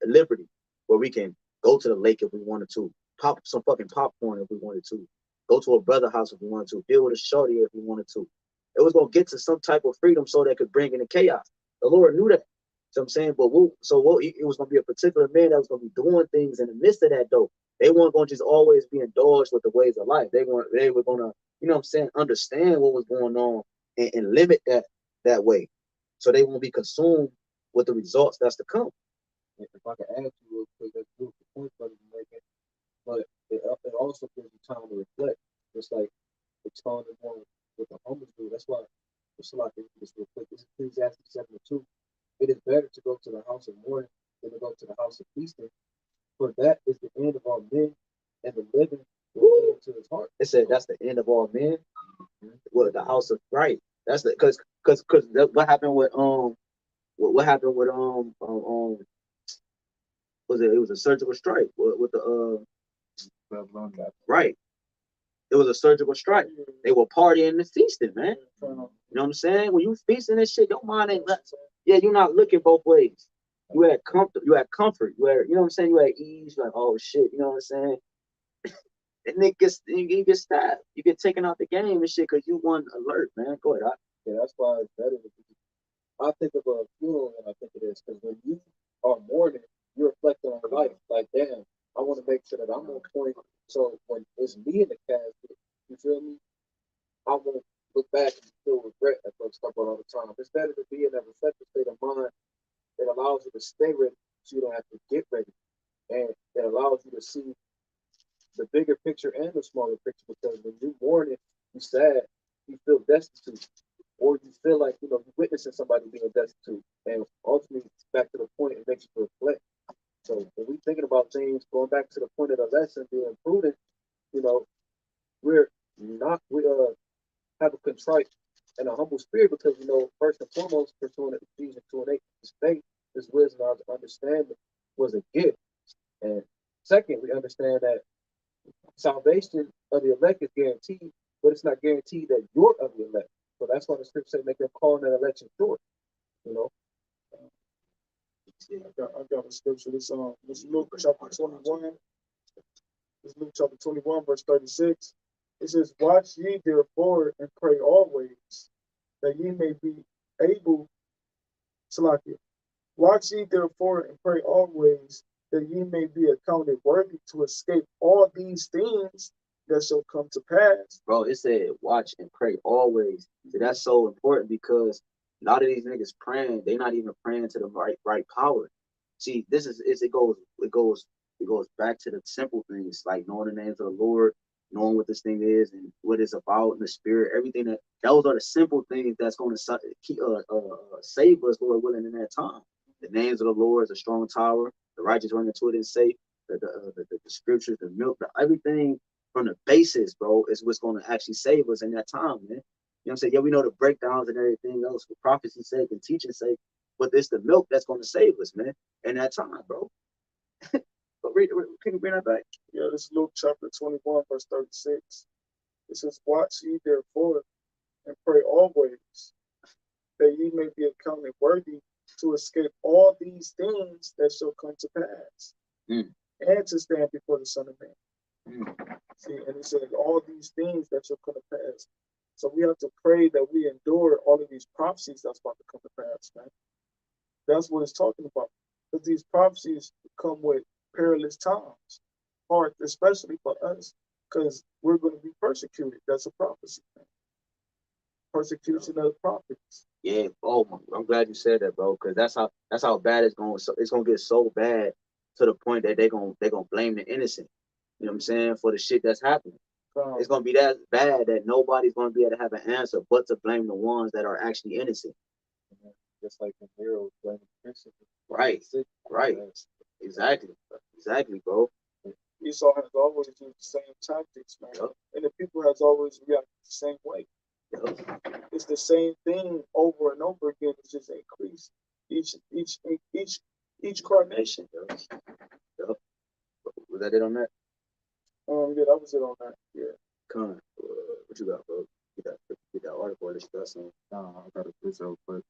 where we can go to the lake if we wanted to, pop some fucking popcorn if we wanted to, go to a brother house if we wanted to, deal with a shorty if we wanted to. It was gonna get to some type of freedom so that could bring in the chaos. The Lord knew that. So I'm saying, but it was gonna be a particular man that was gonna be doing things in the midst of that though. They weren't going to just always be indulged with the ways of life. They were going to, you know what I'm saying, understand what was going on and limit that way. So they won't be consumed with the results that's to come. If I can add to you real quick, that's a beautiful point that you're making. But it also gives you time to reflect. Just like it's telling the one with the homeless dude. That's why it's like this real quick. This is Ecclesiastes 7:2. It is better to go to the house of mourning than to go to the house of feasting. For that is the end of all men, and the living will live to his heart. It said that's the end of all men. Well, the house of right. That's the because what happened with what happened with was it was a surgical strike with the right. It was a surgical strike. They were partying and feasting, man. You know what I'm saying? When you feasting and shit, your mind ain't you're not looking both ways. You had comfort. You had comfort. You know what I'm saying? You had ease. You're like, oh shit. You know what I'm saying? And you get stabbed. You get taken out the game and shit because you weren't alert, man. Go ahead. Yeah, that's why it's better to be. I think of a funeral when I think of this, because when you are mourning, you reflect on life. Like, damn, I want to make sure that I'm on point. So when it's me in the casket, you feel me? I won't look back and feel regret. That's what I talk about all the time. It's better to be in that reflective state of mind that allows you to stay ready so you don't have to get ready. And it allows you to see the bigger picture and the smaller picture, because when you mourn it, you sad, you feel destitute, or you feel like, you're witnessing somebody being destitute. And ultimately, back to the point, it makes you reflect. So when we're thinking about things, going back to the point of the lesson, being prudent, we have a contrite and a humble spirit, because first and foremost, pursuing Ephesians 2:8, this faith, this wisdom, our understanding was a gift. And second, we understand that salvation of the elect is guaranteed, but it's not guaranteed that you're of the elect. So that's why the scripture said, make your calling and election sure. I got a scripture. This Luke chapter 21. This Luke chapter 21, verse 36. It says, "Watch ye therefore and pray always, that ye may be able to like it. Watch ye therefore and pray always, that ye may be accounted worthy to escape all these things that shall come to pass." Bro, it said watch and pray always. So that's so important because a lot of these niggas praying, they not even praying to the right power. See, it goes back to the simple things like knowing the names of the Lord, knowing what this thing is and what it's about in the spirit. Everything those are the simple things that's going to save us, Lord willing, in that time. The names of the Lord is a strong tower. The righteous run into it and safe. The scriptures, the milk, everything from the basis, bro, is what's going to actually save us in that time, man. You know what I'm saying? Yeah, we know the breakdowns and everything else for prophecy's sake and teaching's sake, but it's the milk that's going to save us, man, in that time, bro. But can you bring that back? Yeah, this is Luke chapter 21, verse 36. It says, "Watch ye therefore and pray always, that ye may be accounted worthy to escape all these things that shall come to pass, and to stand before the Son of Man." See, and it says all these things that shall come to pass. So we have to pray that we endure all of these prophecies that's about to come to pass, man. That's what it's talking about. Because these prophecies come with perilous times, hard, especially for us, because we're going to be persecuted. That's a prophecy, man. Persecution of the prophets. Yeah. Oh, I'm glad you said that, bro, because that's how bad it's going. So it's gonna get so bad to the point that they're gonna blame the innocent. You know what I'm saying, for the shit that's happening. It's gonna be that bad that nobody's gonna be able to have an answer but to blame the ones that are actually innocent. Just like the hero blaming Christians. Right. Exactly, bro. Esau has always used the same tactics, man. Yep. And the people has always reacted the same way. Yep. It's the same thing over and over again. It's just increased each carnation. Yep. Was that it on that? Yeah, that was it on that. Yeah. Con, what you got, bro? Get that article that you got some. I got a quiz real quick.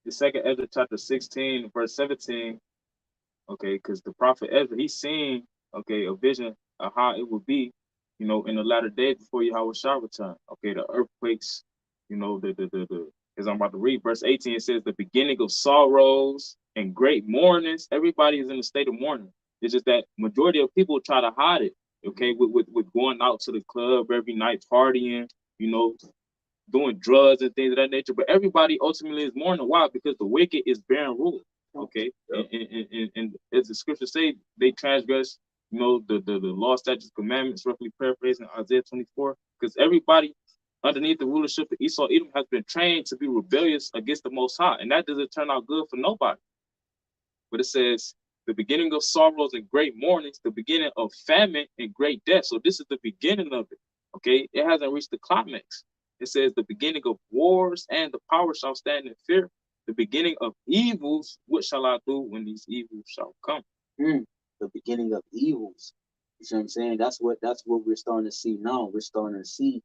The second Ezra chapter 16, verse 17. Okay, because the prophet Ezra, he's seeing, okay, a vision of how it would be, you know, in the latter days before YAHWASHI return. Okay, the earthquakes, you know, as I'm about to read, verse 18, it says the beginning of sorrows and great mournings. Everybody is in a state of mourning. It's just that majority of people try to hide it, okay, with going out to the club every night, partying, you know, doing drugs and things of that nature. But everybody ultimately is mourning. Why? Because the wicked is bearing rule. Okay, yep. and as the scriptures say, they transgress, you know, the law, statutes, commandments, roughly paraphrasing Isaiah 24. Because everybody underneath the rulership of Esau, Edom has been trained to be rebellious against the Most High, and that doesn't turn out good for nobody. But it says the beginning of sorrows and great mournings, the beginning of famine and great death. So this is the beginning of it. Okay, it hasn't reached the climax. It says the beginning of wars and the power shall stand in fear. The beginning of evils, what shall I do when these evils shall come? The beginning of evils. You see what I'm saying? That's what we're starting to see now. We're starting to see,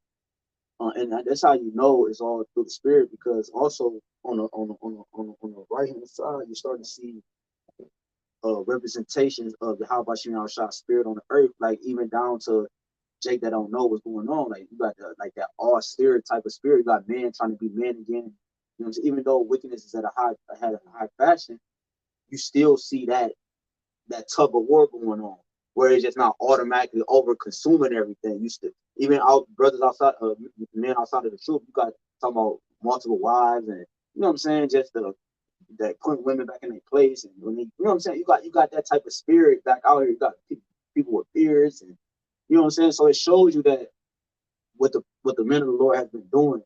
and that's how you know it's all through the spirit. Because also on the right hand side, you're starting to see representations of the HAQADASH spirit on the earth, like even down to Jake that don't know what's going on. Like you got that austere type of spirit. You got men trying to be men again. You know, even though wickedness is had a high fashion, you still see that tug of war going on, where it's just not automatically over consuming everything. You still, even brothers outside, men outside of the truth, you got talking about multiple wives, and you know what I'm saying, just that putting women back in their place, and when they, you know what I'm saying, you got that type of spirit back out here. You got people with beards, and you know what I'm saying. So it shows you that what the men of the Lord have been doing.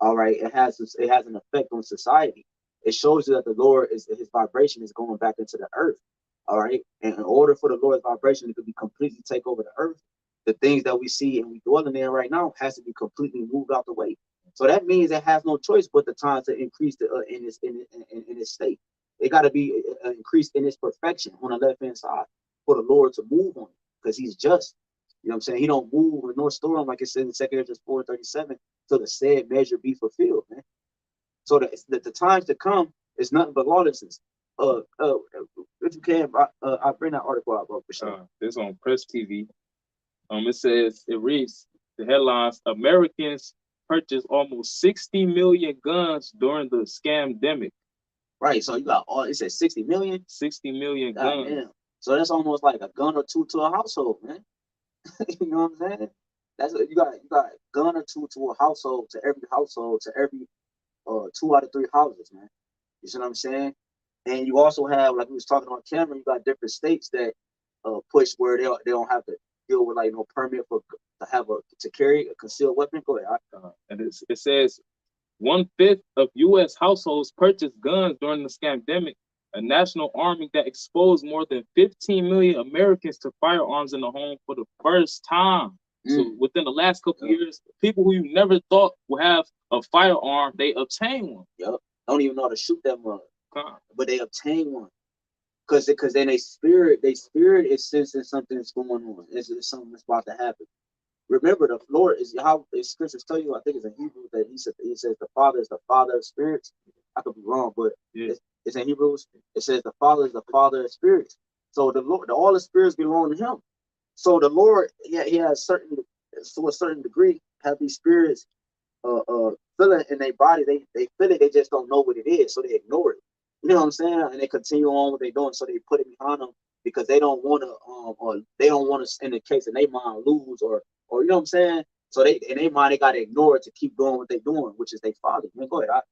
All right, it has an effect on society. It shows you that the Lord his vibration is going back into the earth. All right, and in order for the Lord's vibration to be completely take over the earth, the things that we see and we dwelling in right now has to be completely moved out the way. So that means it has no choice but the time to increase in its state. It got to be increased in its perfection on the left hand side for the Lord to move on it, because He's just. You know what I'm saying? He don't move nor store him, like it says in 2 Corinthians 4:37, till the said measure be fulfilled, man. So the times to come is nothing but lawlessness. if you can, I bring that article out, bro, for sure. This on Press TV. It reads, the headlines, Americans purchased almost 60 million guns during the scamdemic. Right, so you got it says 60 million? 60 million God guns. damn. So that's almost like a gun or two to a household, man. You know what I'm saying? That's what you got a gun or two to a household, to every 2 out of 3 houses, man. You see what I'm saying? And you also have, like we was talking on camera, you got different states that push where they don't have to deal with like no permit to carry a concealed weapon. Go ahead. And it says 1/5 of U.S. households purchased guns during the scamdemic, a national army that exposed more than 15 million Americans to firearms in the home for the first time. So within the last couple of years, people who you never thought would have a firearm, they obtain one. Yep. Don't even know how to shoot that one, but they obtain one. Because then they spirit is sensing something's going on. It's something that's about to happen. Remember, the Lord is how the scriptures tell you. I think it's in Hebrew that he says the Father is the Father of spirits. I could be wrong, but it's in Hebrews. It says the Father is the Father of spirits. So the Lord, all the spirits belong to Him. So the Lord, he has to a certain degree, have these spirits feeling in their body. They feel it. They just don't know what it is, so they ignore it. You know what I'm saying? And they continue on what they're doing, so they put it behind them because they don't want to, in the case of their mind, lose or you know what I'm saying? So in their mind, they got to ignore it to keep doing what they're doing, which is their Father. Man, go ahead.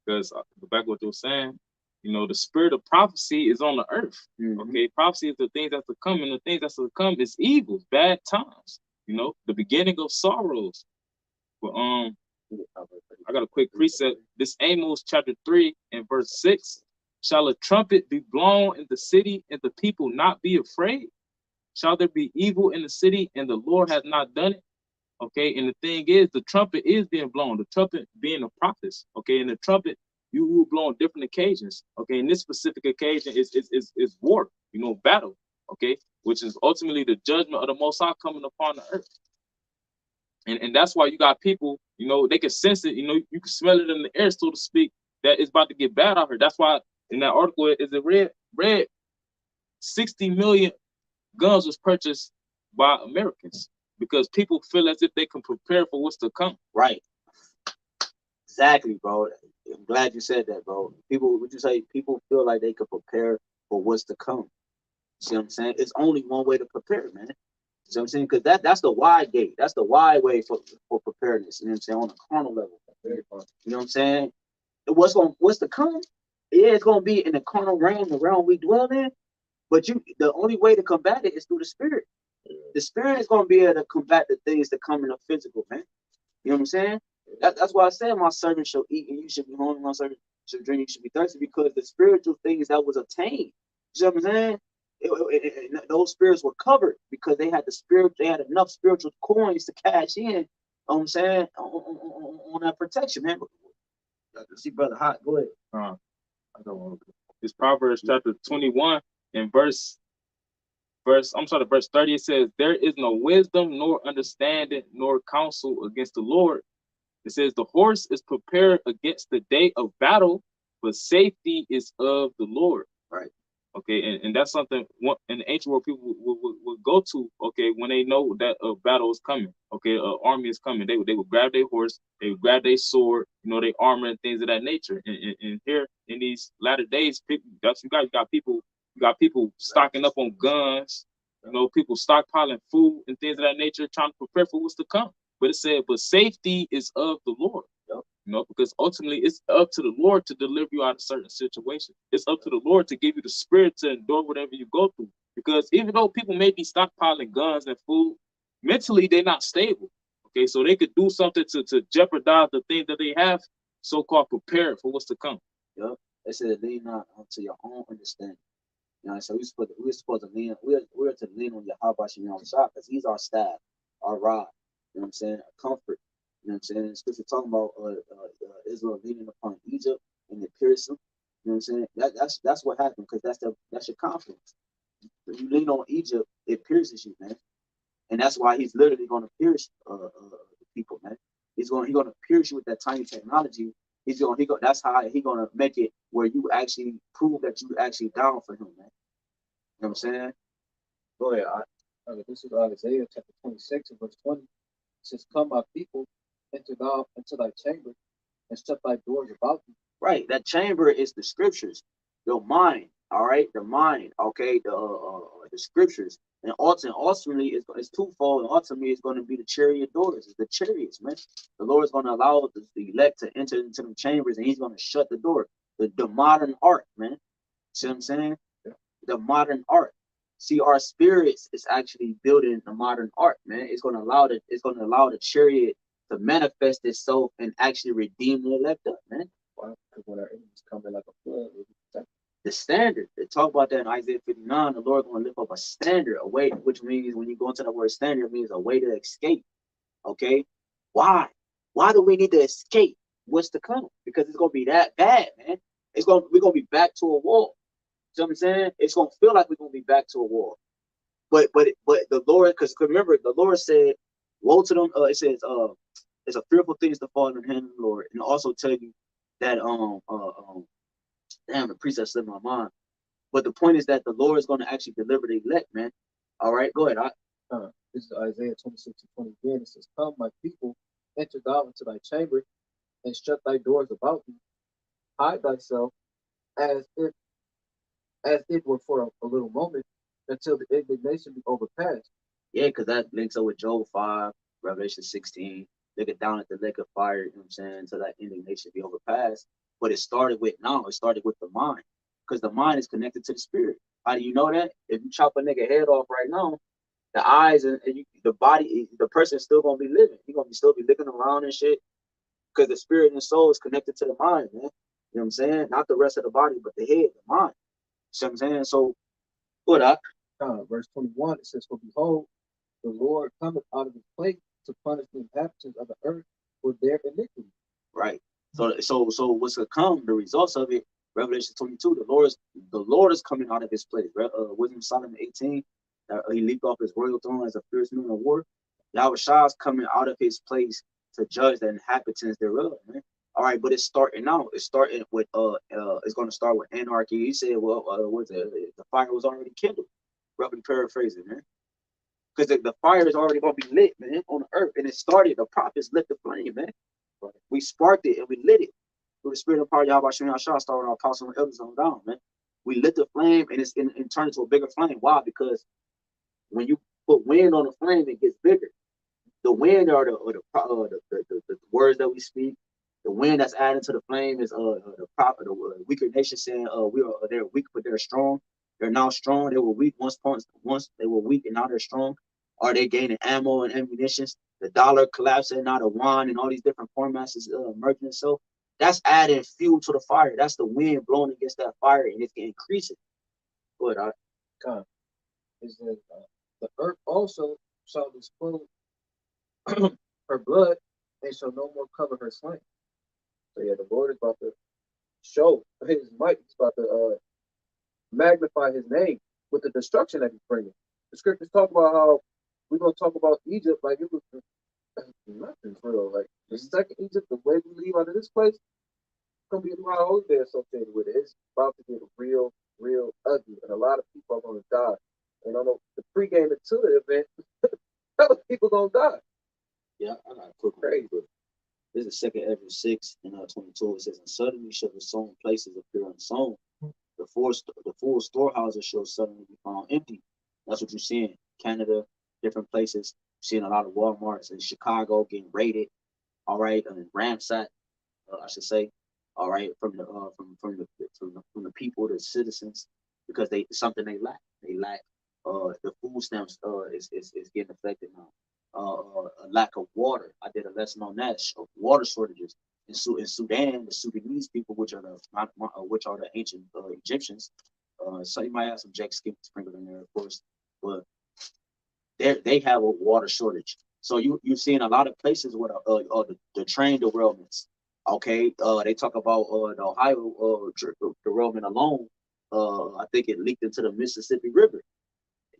Because back what you were saying, the spirit of prophecy is on the earth. Okay, prophecy is the things that's to come, and the things that's to come is evil, bad times. The beginning of sorrows. But I got a quick precept. This Amos chapter 3 and verse 6. Shall a trumpet be blown in the city, and the people not be afraid? Shall there be evil in the city, and the Lord has not done it? Okay, and the thing is, the trumpet is being blown. The trumpet being the prophets. Okay, and the trumpet you will blow on different occasions. Okay, and this specific occasion is war. Battle. Okay, which is ultimately the judgment of the Most High coming upon the earth. And that's why you got people, they can sense it, you can smell it in the air, so to speak, that it's about to get bad out here. That's why in that article, is it read 60 million guns was purchased by Americans because people feel as if they can prepare for what's to come. Right. Exactly, bro. I'm glad you said that, bro. People feel like they could prepare for what's to come. See what I'm saying? It's only one way to prepare, man. You know what I'm saying? Because that's the wide gate. That's the wide way for preparedness. You know what I'm saying? On a carnal level. You know what I'm saying? What's to come? Yeah, it's gonna be in the carnal realm, the realm we dwell in. But the only way to combat it is through the spirit. The spirit is gonna be able to combat the things that come in the physical, man. You know what I'm saying? That's why I said my servant shall eat and you should be hungry, my servant shall drink, you should be thirsty, because the spiritual things that was obtained. You know what I'm saying? Those spirits were covered because they had enough spiritual coins to cash in. You know what I'm saying? On that protection, man. See, brother, hot. Go ahead. I don't want to. It's Proverbs chapter 21 and verse 30. It says, there is no wisdom, nor understanding, nor counsel against the Lord. It says, the horse is prepared against the day of battle, but safety is of the Lord. Right. Okay, and that's something in the ancient world people would go to, okay, when they know that a battle is coming, okay, an army is coming. They would grab their horse, they would grab their sword, their armor and things of that nature. And here in these latter days, you got people stocking up on guns, people stockpiling food and things of that nature, trying to prepare for what's to come. But it said, but safety is of the Lord. Because ultimately it's up to the Lord to deliver you out of certain situations. It's up to the Lord to give you the spirit to endure whatever you go through. Because even though people may be stockpiling guns and food, mentally they're not stable. Okay, so they could do something to jeopardize the thing that they have so-called prepared for what's to come. Yep. They said lean not unto your own understanding. So we're supposed to lean. We're to lean on YAHWASHI because He's our staff, our rod. You know what I'm saying? A comfort. You know what I'm saying? Scripture talking about Israel leaning upon Egypt and the piercing. You know what I'm saying? That's what happened, because that's your confidence. When you lean on Egypt, it pierces you, man. And that's why He's literally going to pierce the people, man. He's going to pierce you with that tiny technology. That's how he gonna make it where you actually prove that you actually down for him, man. You know what I'm saying? Go ahead. This is Isaiah chapter 26 and verse 20. It says, "Come, my people, enter thou into thy chamber, and shut thy doors about thee." Right. That chamber is the scriptures, your mind. All right, the mind. Okay, the scriptures, and ultimately it's twofold. And ultimately, it's going to be the chariot doors. It's the chariots, man. The Lord is going to allow the elect to enter into the chambers, and He's going to shut the door. The modern art, man. See what I'm saying? The modern art. See, our spirits is actually building the modern art, man. It's going to allow the chariot to manifest itself and actually redeem the elect up, man. Why? Because when our enemies come in like a flood, we'll be protected. The standard. They talk about that in Isaiah 59. The Lord going to lift up a standard, a way, which means when you go into the word standard, it means a way to escape. Okay? Why? Why do we need to escape what's to come? Because it's going to be that bad, man. We're going to be back to a wall. You know what I'm saying? It's going to feel like we're going to be back to a wall. But the Lord, because remember, the Lord said, woe to them. It says, it's a fearful thing to fall in the hand of the Lord. And also tell you that, damn, the precept slipped my mind. But the point is that the Lord is going to actually deliver the elect, man. All right, go ahead. This is Isaiah 26 and 20 again. It says, "Come, my people, enter thou into thy chamber, and shut thy doors about thee. Hide thyself as it were for a little moment, until the indignation be overpassed." Yeah, because that links up with Job 5, Revelation 16. They get down at the lake of fire, you know what I'm saying, until that indignation be overpassed. But it started with the mind. Because the mind is connected to the spirit. How do you know that? If you chop a nigga head off right now, the eyes and the body, the person is still gonna be living. He's gonna still be looking around and shit. Because the spirit and the soul is connected to the mind, man. You know what I'm saying? Not the rest of the body, but the head, the mind. You know what I'm saying? So what up? Verse 21, it says, "For behold, the Lord cometh out of his place to punish the inhabitants of the earth for their iniquity." Right. So what's to come? The results of it. Revelation 22. The Lord is coming out of his place. Wisdom Solomon 18. He leaped off his royal throne as a fierce man of war. YAHWASHI is coming out of his place to judge the inhabitants thereof, man. All right, but it's starting out. It's starting with it's going to start with anarchy. He said, well, what's it? The fire was already kindled. Roughly paraphrasing, man. Because the fire is already going to be lit, man, on the earth. And it started, the prophets lit the flame, man. We sparked it and we lit it. Through the spirit of power, YAHWASHI started our apostles and elders on down, man. We lit the flame and it's in turned into a bigger flame. Why? Because when you put wind on the flame, it gets bigger. The wind are the words that we speak. The wind that's added to the flame is the weaker nation saying they're weak but they're strong. They're now strong. They were weak once they were weak and now they're strong. Are they gaining ammo and ammunition? The dollar collapsing, now the yuan and all these different formats is merging itself. That's adding fuel to the fire. That's the wind blowing against that fire and it's increasing. Go ahead, Is that the earth also shall disclose her blood and shall no more cover her slain. So yeah, the Lord is about to show his might. He's about to magnify his name with the destruction that he's bringing. The scriptures talk about how we're going to talk about Egypt like it was nothing for real. Like the second Egypt, the way we leave out of this place, it's going to be a lot of holiday associated with it. It's about to get real ugly, and a lot of people are going to die. And I know the pregame to the event, other people going to die. Yeah, I got a quick one. This is 2nd Ezra 6 and 22. It says, "And suddenly shall the sown places appear unsown. The full storehouses shall suddenly be found empty." That's what you're seeing. Canada, different places. You're seeing a lot of Walmarts in Chicago getting raided. All right, and ransacked, I should say. All right, from the people, the citizens, because something they lack. They lack the food stamps is getting affected now. A lack of water. I did a lesson on that. Water shortages in Sudan. The Sudanese people, which are the ancient Egyptians. So you might have some jack skip sprinkled in there, of course, but they have a water shortage. So you're seeing a lot of places where the train derailments. Okay, they talk about the Ohio derailment alone. I think it leaked into the Mississippi River.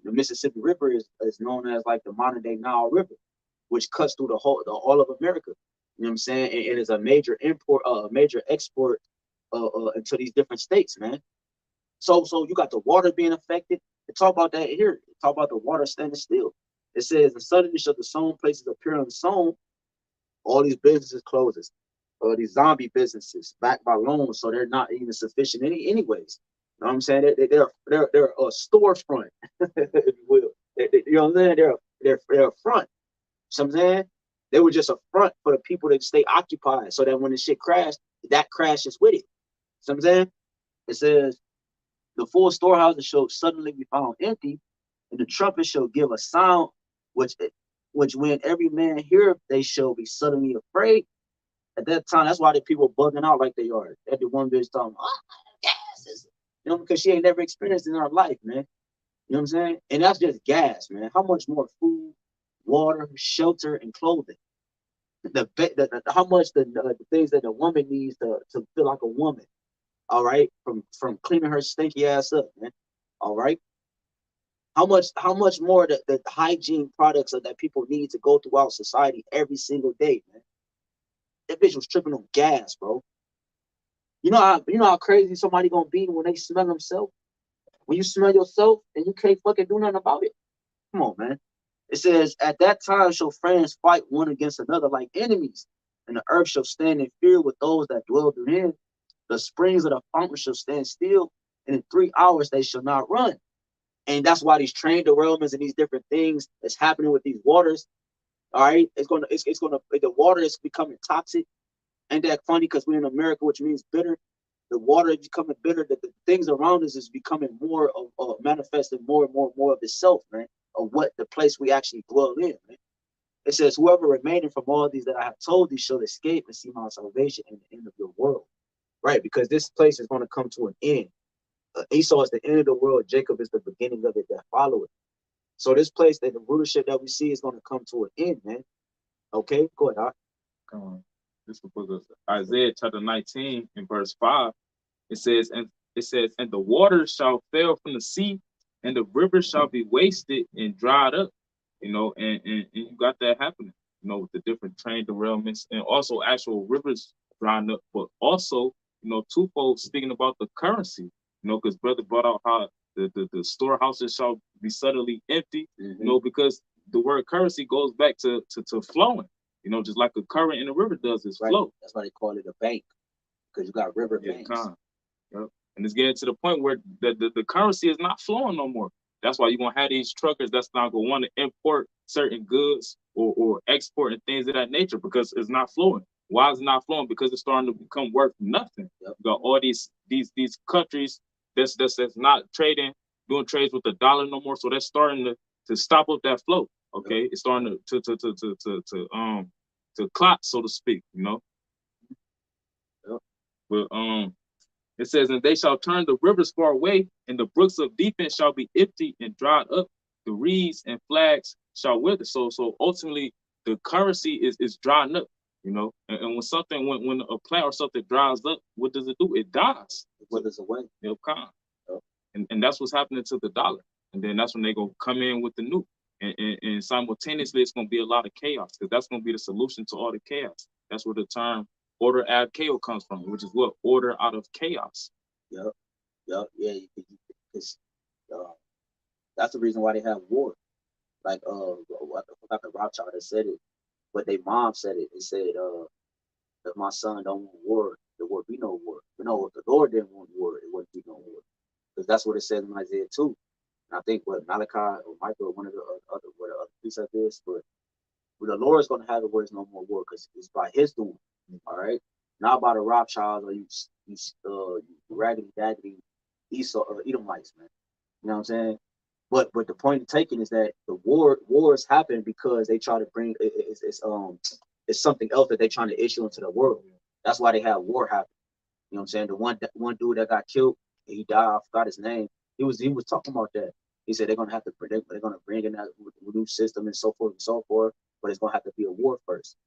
The Mississippi River is known as like the modern day Nile River, which cuts through all of America. You know what I'm saying? And it's a major import, major export into these different states, man. So you got the water being affected. They talk about that here. They talk about the water standing still. It says, and suddenly shall the sown places appear on the sown. All these businesses closes. These zombie businesses backed by loans, so they're not even sufficient anyways. You know what I'm saying? They're a storefront, if you will. You know what I'm saying? They're a front. You know what I'm saying? They were just a front for the people to stay occupied, so that when the shit crashed, that crashes with it. You know what I'm saying? It says, the full storehouses shall suddenly be found empty, and the trumpet shall give a sound, which when every man heareth, they shall be suddenly afraid. At that time, that's why the people bugging out like they are. That the one bitch talking, oh, gas, you know, because she ain't never experienced it in her life, man. You know what I'm saying? And that's just gas, man. How much more food, water, shelter, and clothing? How much the things that a woman needs to feel like a woman? All right, from cleaning her stinky ass up, man. All right. How much more the hygiene products that people need to go throughout society every single day, man. That bitch was tripping on gas, bro. You know how crazy somebody gonna be when they smell themselves? When you smell yourself and you can't fucking do nothing about it? Come on, man. It says, at that time shall friends fight one against another like enemies, and the earth shall stand in fear with those that dwell therein. The springs of the fountain shall stand still, and in 3 hours they shall not run. And that's why these train derailments and these different things that's happening with these waters. All right, the water is becoming toxic. Ain't that funny? Because we're in America, which means bitter. The water is becoming bitter. The things around us is becoming more of manifesting more and more of itself, man. Of what the place we actually dwell in, man. It says, whoever remaining from all these that I have told thee shall escape and see my salvation in the end of your world. Right, because this place is going to come to an end. Esau is the end of the world. Jacob is the beginning of it that follow it. So this place, that the rulership that we see is going to come to an end, man. Okay, go ahead. Come on. This is the book of Isaiah chapter 19 and verse 5. It says, and the waters shall fail from the sea, and the rivers shall be wasted and dried up. You know, and you got that happening, you know, with the different train derailments and also actual rivers drying up, but also, you know, twofold speaking about the currency, you know, because brother brought out how the storehouses shall be suddenly empty, you know, because the word currency goes back to flowing, you know, just like a current in a river does is flow. That's why they call it a bank, because you got river banks. Yep. And it's getting to the point where the currency is not flowing no more. That's why you're going to have these truckers that's not going to want to import certain goods or export and things of that nature because it's not flowing. Why is it not flowing? Because it's starting to become worth nothing. Yep. You got all these countries that's not trading, doing trades with the dollar no more. So that's starting to stop up that flow. Okay. Yep. It's starting to clot, so to speak, you know. Yep. But it says, and they shall turn the rivers far away, and the brooks of defense shall be empty and dried up. The reeds and flags shall wither. So ultimately, the currency is drying up, you know. And when something, when a plant or something dries up, what does it do? It dies. It withers away. Yep. And that's what's happening to the dollar. And then that's when they go come in with the new. And simultaneously, it's going to be a lot of chaos, because that's going to be the solution to all the chaos. That's where the term order ad chaos comes from, which is what? Order out of chaos. Yeah. That's the reason why they have war. Like I forgot the RAWCHAA that said it, but their mom said it. They said, if my son don't want war, there would be no war. You know, if the Lord didn't want war, it wouldn't be no war. Because that's what it says in Isaiah 2. And I think what Malachi or Michael or one of the other precepts is, but the Lord is going to have it where there's no more war, because it's by his doing. All right, not by the Rothschilds or you raggedy daggedy Esau or Edomites, man. You know what I'm saying? But the point of taking is that the wars happen because they try to bring it's something else that they're trying to issue into the world. That's why they have war happen. You know what I'm saying? The one dude that got killed, he died. I forgot his name. He was talking about that. He said they're gonna have to they're gonna bring in that new system and so forth, but it's gonna have to be a war first.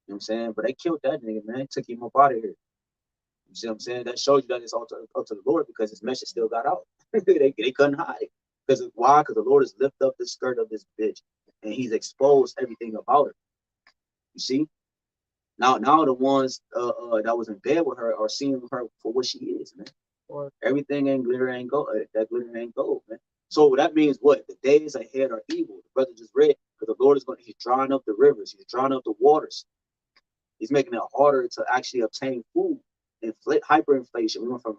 You know what I'm saying? But they killed that nigga, man. Took him up out of here. You see what I'm saying? That shows you that it's all to the Lord, because his message still got out. they couldn't hide. Because why? Because the Lord has lifted up the skirt of this bitch, and he's exposed everything about her. You see? Now the ones that was in bed with her are seeing her for what she is, man. Or Everything ain't glitter ain't gold. That glitter ain't gold, man. So that means what? The days ahead are evil. The brother just read, because the Lord is going. He's drying up the rivers. He's drying up the waters. He's making it harder to actually obtain food. Hyperinflation. We went from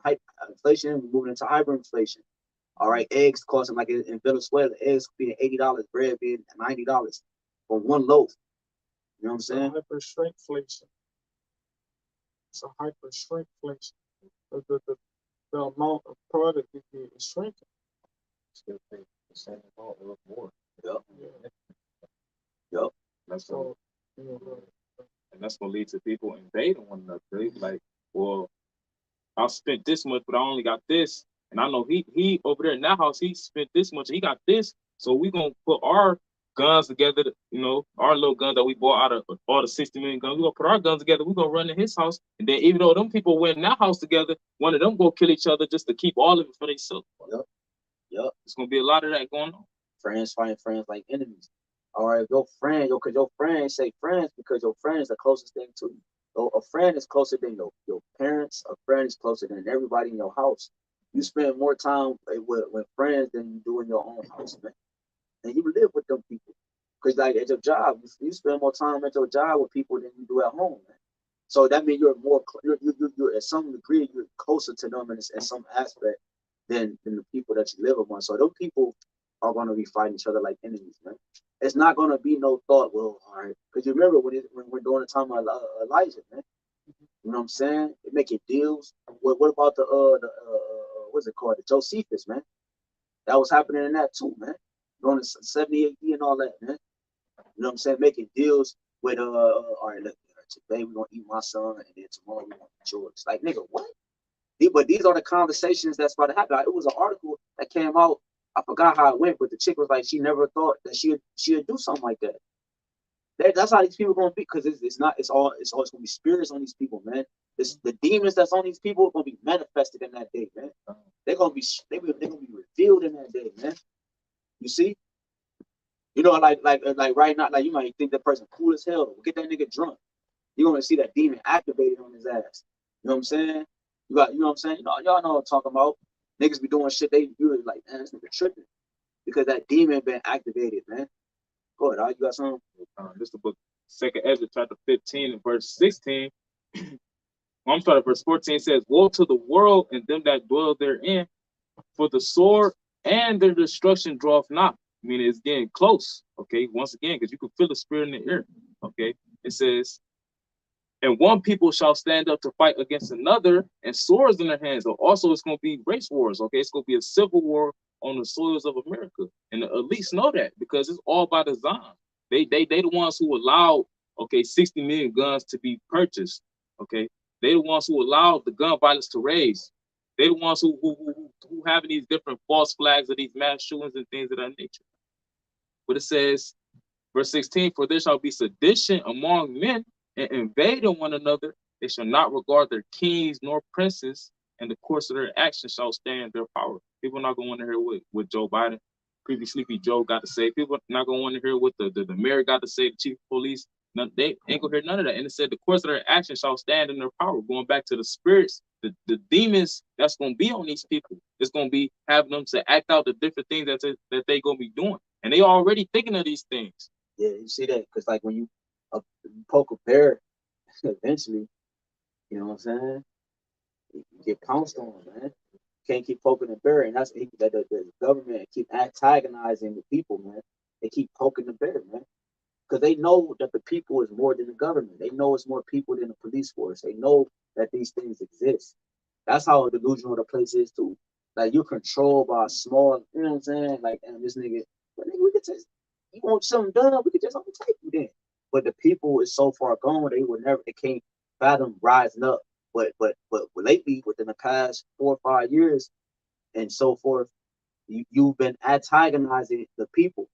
inflation, we're moving into hyperinflation. All right, eggs costing, like in Venezuela, eggs being $80, bread being $90 for one loaf. You know what I'm saying? hyper shrinkflation. It's a hyper shrinkflation. The amount of product you get is shrinking. Still pay the same amount or more. Yep. Yeah. Yep. That's So, and that's gonna lead to people invading one another. They be like, well, I spent this much, but I only got this, and I know he over there in that house, he spent this much, and he got this, so we gonna put our guns together, our little guns that we bought out of all the 60 million guns. We gonna put our guns together. We gonna run in his house, and then even though them people went in that house together, one of them go kill each other just to keep all of it for themselves. Yep. It's gonna be a lot of that going on. Friends fighting friends like enemies. All right, your friend, because your friends say friends because your friend is the closest thing to you. So a friend is closer than your parents. A friend is closer than everybody in your house. You spend more time with friends than you do in your own house, man. And you live with them people. Because like at your job, you spend more time at your job with people than you do at home, man. So that means you're at some degree, you're closer to them in some aspect than the people that you live among. So those people are going to be fighting each other like enemies, man. It's not going to be no thought, well, all right. Because you remember when we're doing the time of Elijah, man. You know what I'm saying? They making deals. What about the what's it called? The Josephus, man. That was happening in that too, man. Going to 70 AD and all that, man. You know what I'm saying? Making deals with all right, look, today we're gonna eat my son, and then tomorrow we're gonna eat yours. Like, nigga, what? But these are the conversations that's about to happen. It was an article that came out. I forgot how it went, but the chick was like, she never thought that she'd do something like that. That's how these people are gonna be, because it's always gonna be spirits on these people, man. The demons that's on these people are gonna be manifested in that day, man. They're gonna be revealed in that day, man. You see? You know, like right now, like you might think that person cool as hell. Get that nigga drunk. You're gonna see that demon activated on his ass. You know what I'm saying? You know what I'm saying? Y'all know what I'm talking about. Niggas be doing shit they do like, man, this nigga tripping. Because that demon been activated, man. Go ahead, you got something? This is the book, 2nd Ezra, chapter 15 and verse 16. I'm sorry, verse 14 says, woe to the world and them that dwell therein, for the sword and their destruction draweth not. I mean, it's getting close, okay? Once again, because you can feel the spirit in the air, okay? It says, and one people shall stand up to fight against another, and swords in their hands. So also, it's going to be race wars, okay? It's going to be a civil war on the soils of America. And the elites know that, because it's all by design. They the ones who allowed, okay, 60 million guns to be purchased, okay? They the ones who allowed the gun violence to raise. They the ones who having these different false flags of these mass shootings and things of that nature. But it says, verse 16, for there shall be sedition among men, and invading one another. They shall not regard their kings nor princes, and the course of their actions shall stand their power. People are not going to want to hear what Joe Biden, creepy sleepy Joe, got to say. People are not going to want to hear what the mayor got to say, the chief of police. They ain't going to hear none of that. And it said the course of their actions shall stand in their power. Going back to the spirits, the demons that's going to be on these people. It's going to be having them to act out the different things that they going to be doing. And they already thinking of these things. Yeah, you see that? Because like when you poke a bear, eventually, you know what I'm saying? You get pounced on, man. You can't keep poking the bear, and that's the government keep antagonizing the people, man. They keep poking the bear, man, because they know that the people is more than the government. They know it's more people than the police force. They know that these things exist. That's how delusional the place is too. Like you're controlled by a small, you know what I'm saying? Like, and this nigga, we could just, you want something done, we could just overtake you then. But the people is so far gone, they can't fathom rising up. But lately, within the past 4 or 5 years and so forth, you've been antagonizing the people.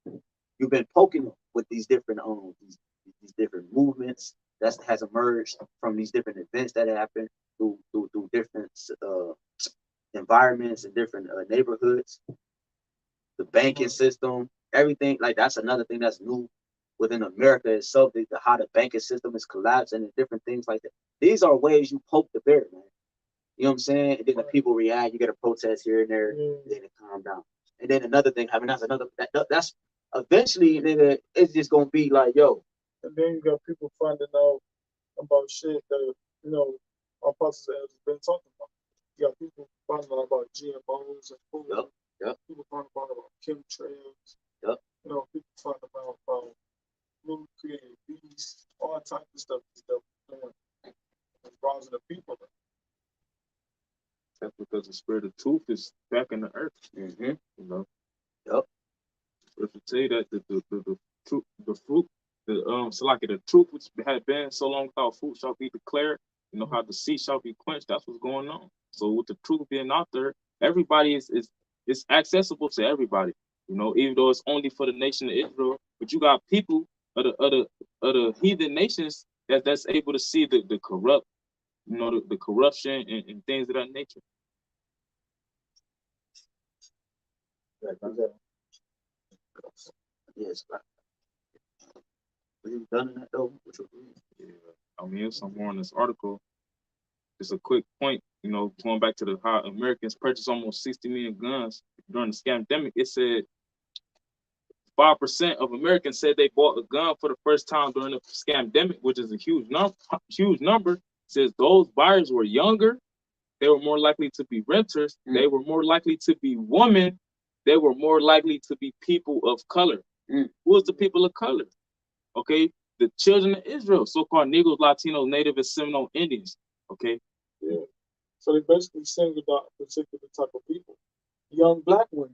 You've been poking them with these different these different movements that has emerged from these different events that happen through different environments and different neighborhoods. The banking system, everything, like that's another thing that's new within America itself, how the banking system is collapsing and different things like that. These are ways you poke the bear, man. You know what I'm saying? And then the people react. You get a protest here and there, and then it calm down. And then another thing, I mean, that's eventually, nigga, it's just gonna be like, yo. And then you got people finding out about shit that, you know, our pastors have been talking about. You got people finding out about GMOs and food. Yep. People finding out about chemtrails. Yep. You know, people finding out about new created beasts, all types of stuff doing. It's rousing the people. That's because the spirit of truth is back in the earth. Mm-hmm. You know. Yep. If you tell you that the truth, the fruit, so like the truth which had been so long without fruit shall be declared. You know how the sea shall be quenched. That's what's going on. So with the truth being out there, everybody is accessible to everybody. You know, even though it's only for the nation of Israel, but you got people of the heathen nations that's able to see the corrupt, you know, the corruption and things of that nature. Yes. We've done that though. Yeah. I mean, it's some more in this article. Just a quick point, you know, going back to how Americans purchased almost 60 million guns during the scamdemic. It said 5% of Americans said they bought a gun for the first time during the scamdemic, which is a huge number. It says those buyers were younger. They were more likely to be renters. They were more likely to be women. They were more likely to be people of color. Who was the people of color? Okay, the children of Israel, so-called Negroes, Latinos, Native, and Seminole Indians. Okay. Yeah. So they basically singled out a particular type of people. Young black women.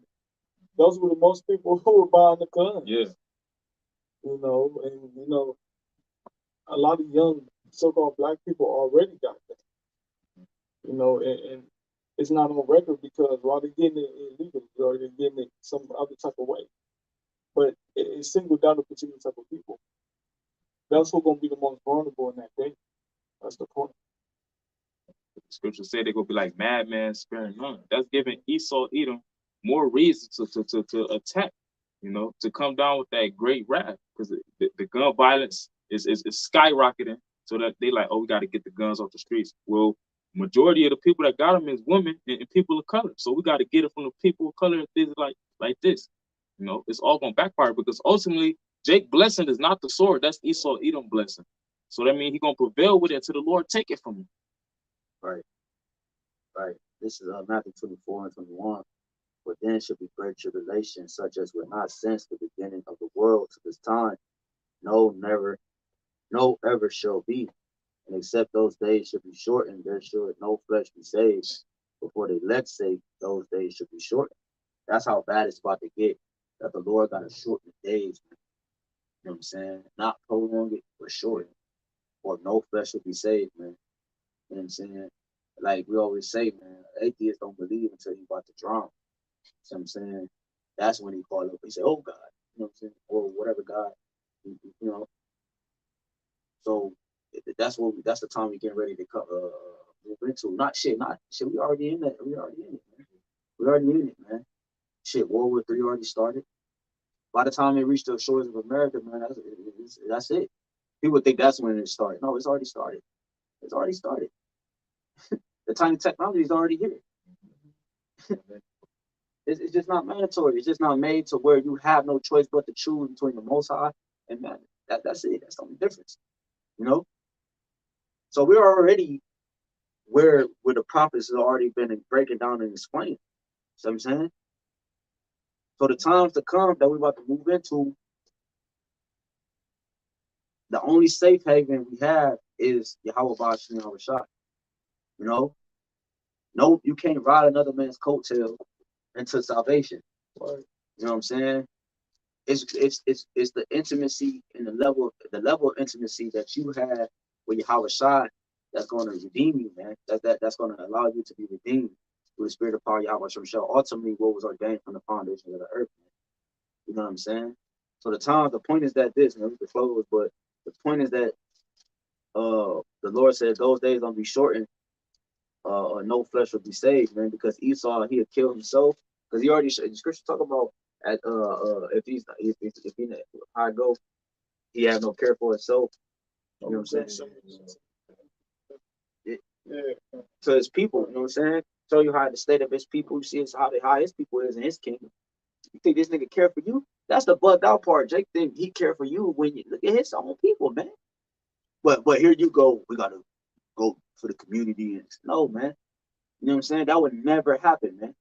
Those were the most people who were buying the guns. Yeah. You know, and you know, a lot of young so-called black people already got that. You know, and it's not on record because while they're getting it illegally or they're getting it some other type of way. But it singled out a particular type of people. That's who's gonna be the most vulnerable in that day. That's the point. The scripture said they're gonna be like madmen sparing none. That's giving Esau Edom more reason to attack, you know, to come down with that great wrath, because the gun violence is skyrocketing, so that they like, oh, we got to get the guns off the streets. Well, majority of the people that got them is women and people of color, so we got to get it from the people of color and things like this. You know, it's all gonna backfire because ultimately Jake blessing is not the sword, that's Esau Edom blessing. So that means he's gonna prevail with it until the Lord take it from him. Right. This is Matthew 24 and 21. But then should be great tribulation, such as were not since the beginning of the world to this time. No, never, no ever shall be. And except those days should be shortened, there should no flesh be saved. Before the elect's sake, those days should be shortened. That's how bad it's about to get. That the Lord got to shorten the days. Man. You know what I'm saying? Not prolong it, but shorten. Or no flesh will be saved, man. You know what I'm saying? Like we always say, man, atheists don't believe until he's about to drown. You know what I'm saying? That's when he called up. He said, oh, God. You know what I'm saying? Or whatever God, you know. So that's the time we getting ready to move into. Not shit. We already in that. We already in it, man. We already in it, man. Shit, World War III already started. By the time it reached the shores of America, man, that's it. People think that's when it started. No, it's already started. It's already started. The tiny technology is already here. It's just not mandatory. It's just not made to where you have no choice but to choose between the Most High and man. That's it. That's the only difference. You know? So we're already where the prophets have already been breaking down and explaining. See what I'm saying? So the times to come that we're about to move into, the only safe haven we have is YAHWASHI and YAHAWASHI. You know? No, you can't ride another man's coattail into salvation. You know what I'm saying? It's the intimacy and the level of intimacy that you have with YAHWASHI that's going to redeem you, man. That's going to allow you to be redeemed through the spirit of power, YAHWASHI. Ultimately, what was ordained from the foundation of the earth, man. You know what I'm saying? So the point is that this, man, we can close, but the point is that the Lord said those days gonna be shortened, no flesh will be saved, man, because Esau, he'll kill himself, because he already the scripture talk about at if he how I go, he had no care for himself. You know what I'm saying? Yeah. To his people, you know what I'm saying? Show you how the state of his people, you see how his people is in his kingdom. You think this nigga care for you? That's the bugged out part. Jake think he care for you when you look at his own people, man. But here you go. We gotta go for the community and no, man. You know what I'm saying? That would never happen, man.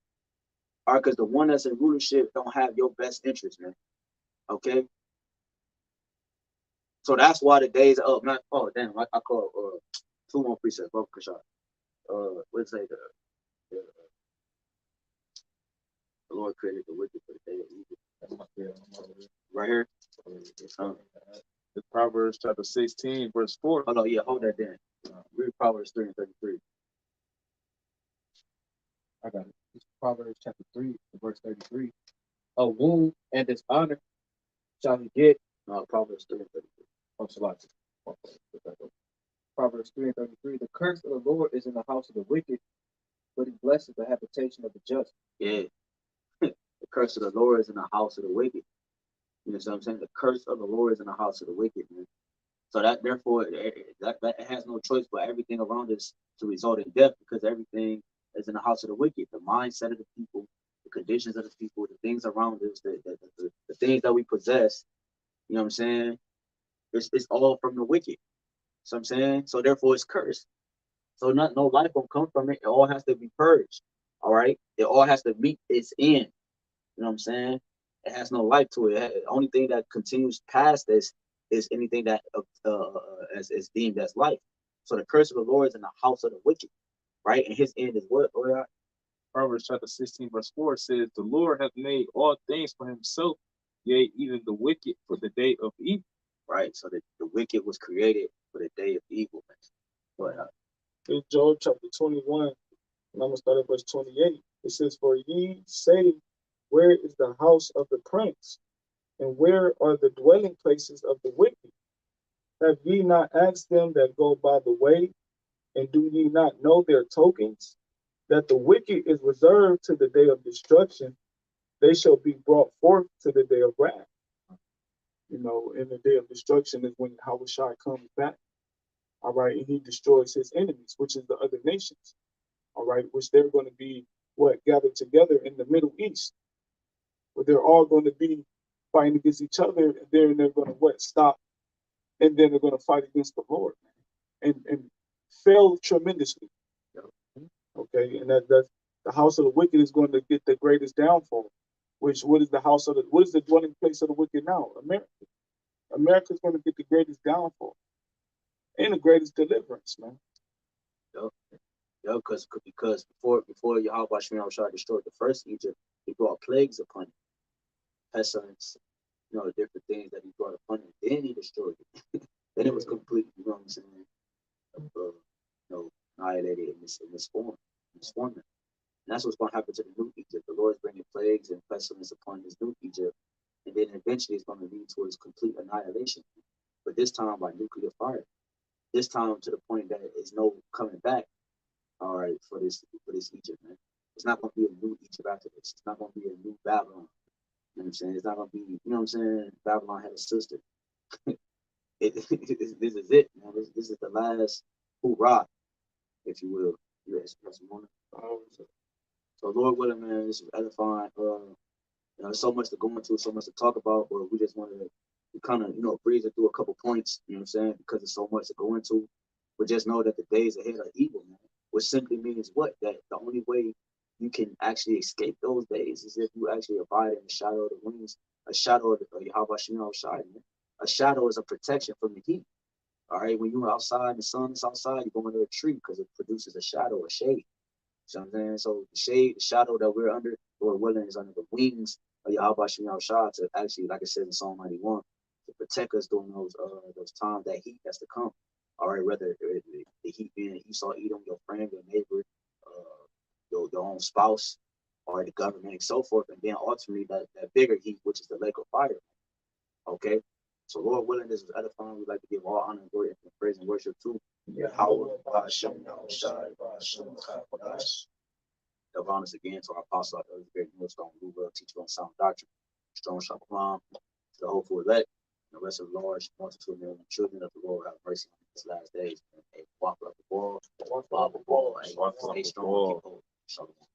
All right, because the one that's in rulership don't have your best interest, man. Okay. So that's why the days of not. Oh damn, I call 2 more precepts. Both Kashad. Let's say the Lord created the wicked for the day of evil. Right here. The Proverbs chapter 16, verse 4. Oh no, yeah, hold that then. Read Proverbs 3 and 33. I got it. It's Proverbs chapter 3, verse 33. A wound and dishonor shall he get. Proverbs 3 and 33. Oh, Salaki. Proverbs 3 and 33. The curse of the Lord is in the house of the wicked, but he blesses the habitation of the just. Yeah. The curse of the Lord is in the house of the wicked. You know what I'm saying? The curse of the Lord is in the house of the wicked, man. So that therefore that has no choice but everything around us to result in death, because everything is in the house of the wicked. The mindset of the people, the conditions of the people, the things around us, the things that we possess, you know what I'm saying? It's all from the wicked. So I'm saying, so therefore it's cursed. So no life will come from it. It all has to be purged. All right. It all has to meet its end. You know what I'm saying? It has no life to it. The only thing that continues past this is anything that is deemed as life. So the curse of the Lord is in the house of the wicked, right? And his end is what? Proverbs chapter 16, verse 4 says, the Lord hath made all things for himself, yea, even the wicked for the day of evil. Right. So the wicked was created for the day of evil. But in Job chapter 21, and I'm going to start at verse 28. It says, for ye say, where is the house of the prince? And where are the dwelling places of the wicked? Have ye not asked them that go by the way? And do ye not know their tokens? That the wicked is reserved to the day of destruction. They shall be brought forth to the day of wrath. You know, in the day of destruction is when YAHWASHI comes back. All right, and he destroys his enemies, which is the other nations. All right, which they're going to be gathered together in the Middle East, where they're all going to be fighting against each other, and then they're going to stop, and then they're going to fight against the Lord, and fail tremendously. Okay, and that's the house of the wicked is going to get the greatest downfall. What is the dwelling place of the wicked now? America. America's going to get the greatest downfall and the greatest deliverance, man. Because before YAHWASHI destroyed the first Egypt, he brought plagues upon it, pestilence, you know, the different things that he brought upon it. Then he destroyed it. Then it was complete. You know what I'm saying? You know, annihilated in this form. And that's what's going to happen to the new Egypt. The Lord is bringing plagues and pestilence upon this new Egypt, and then eventually it's going to lead towards complete annihilation. But this time by nuclear fire. This time to the point that there's no coming back. All right, for this Egypt, man. It's not going to be a new Egypt after this. It's not going to be a new Babylon. You know what I'm saying? It's not going to be, you know what I'm saying? Babylon had a sister. This is it, man. This is the last hoorah, if you will. Yes, so Lord willing, man, this is edifying. You know, there's so much to go into, so much to talk about, but we just wanted to kind of, you know, breeze it through a couple points, you know what I'm saying? Because there's so much to go into. But just know that the days ahead are evil, man. Which simply means what? That the only way you can actually escape those days is if you actually abide in the shadow of the wings, a shadow of the YAHWASHI. A shadow is a protection from the heat. All right, when you're outside, the sun is outside, you go under a tree because it produces a shadow, a shade. You know what I'm saying? So the shade, the shadow that we're under, Lord willing, is under the wings of YAHWASHI to actually, like I said in Psalm 91, to protect us during those times, that heat that's to come. All right, whether the heat being Esau, Edom, your friend, your neighbor, your own spouse, or the government, and so forth, and then ultimately that bigger heat, which is the lake of fire. Okay, so Lord willing, this is edifying. We'd like to give all honor and glory and praise and worship to YAHAWAH, BAHASHAM, YAHWASHI, BAHASHAM, HAQADASH. Of honors again to our apostle, the great millstone, who will teach on sound doctrine, strong shalom, to the hopeful elect. the rest of the large multitude of the children of the Lord have mercy on these last days. And walk up the ball, Walk up the ball. stay strong, keep hope. Shalom.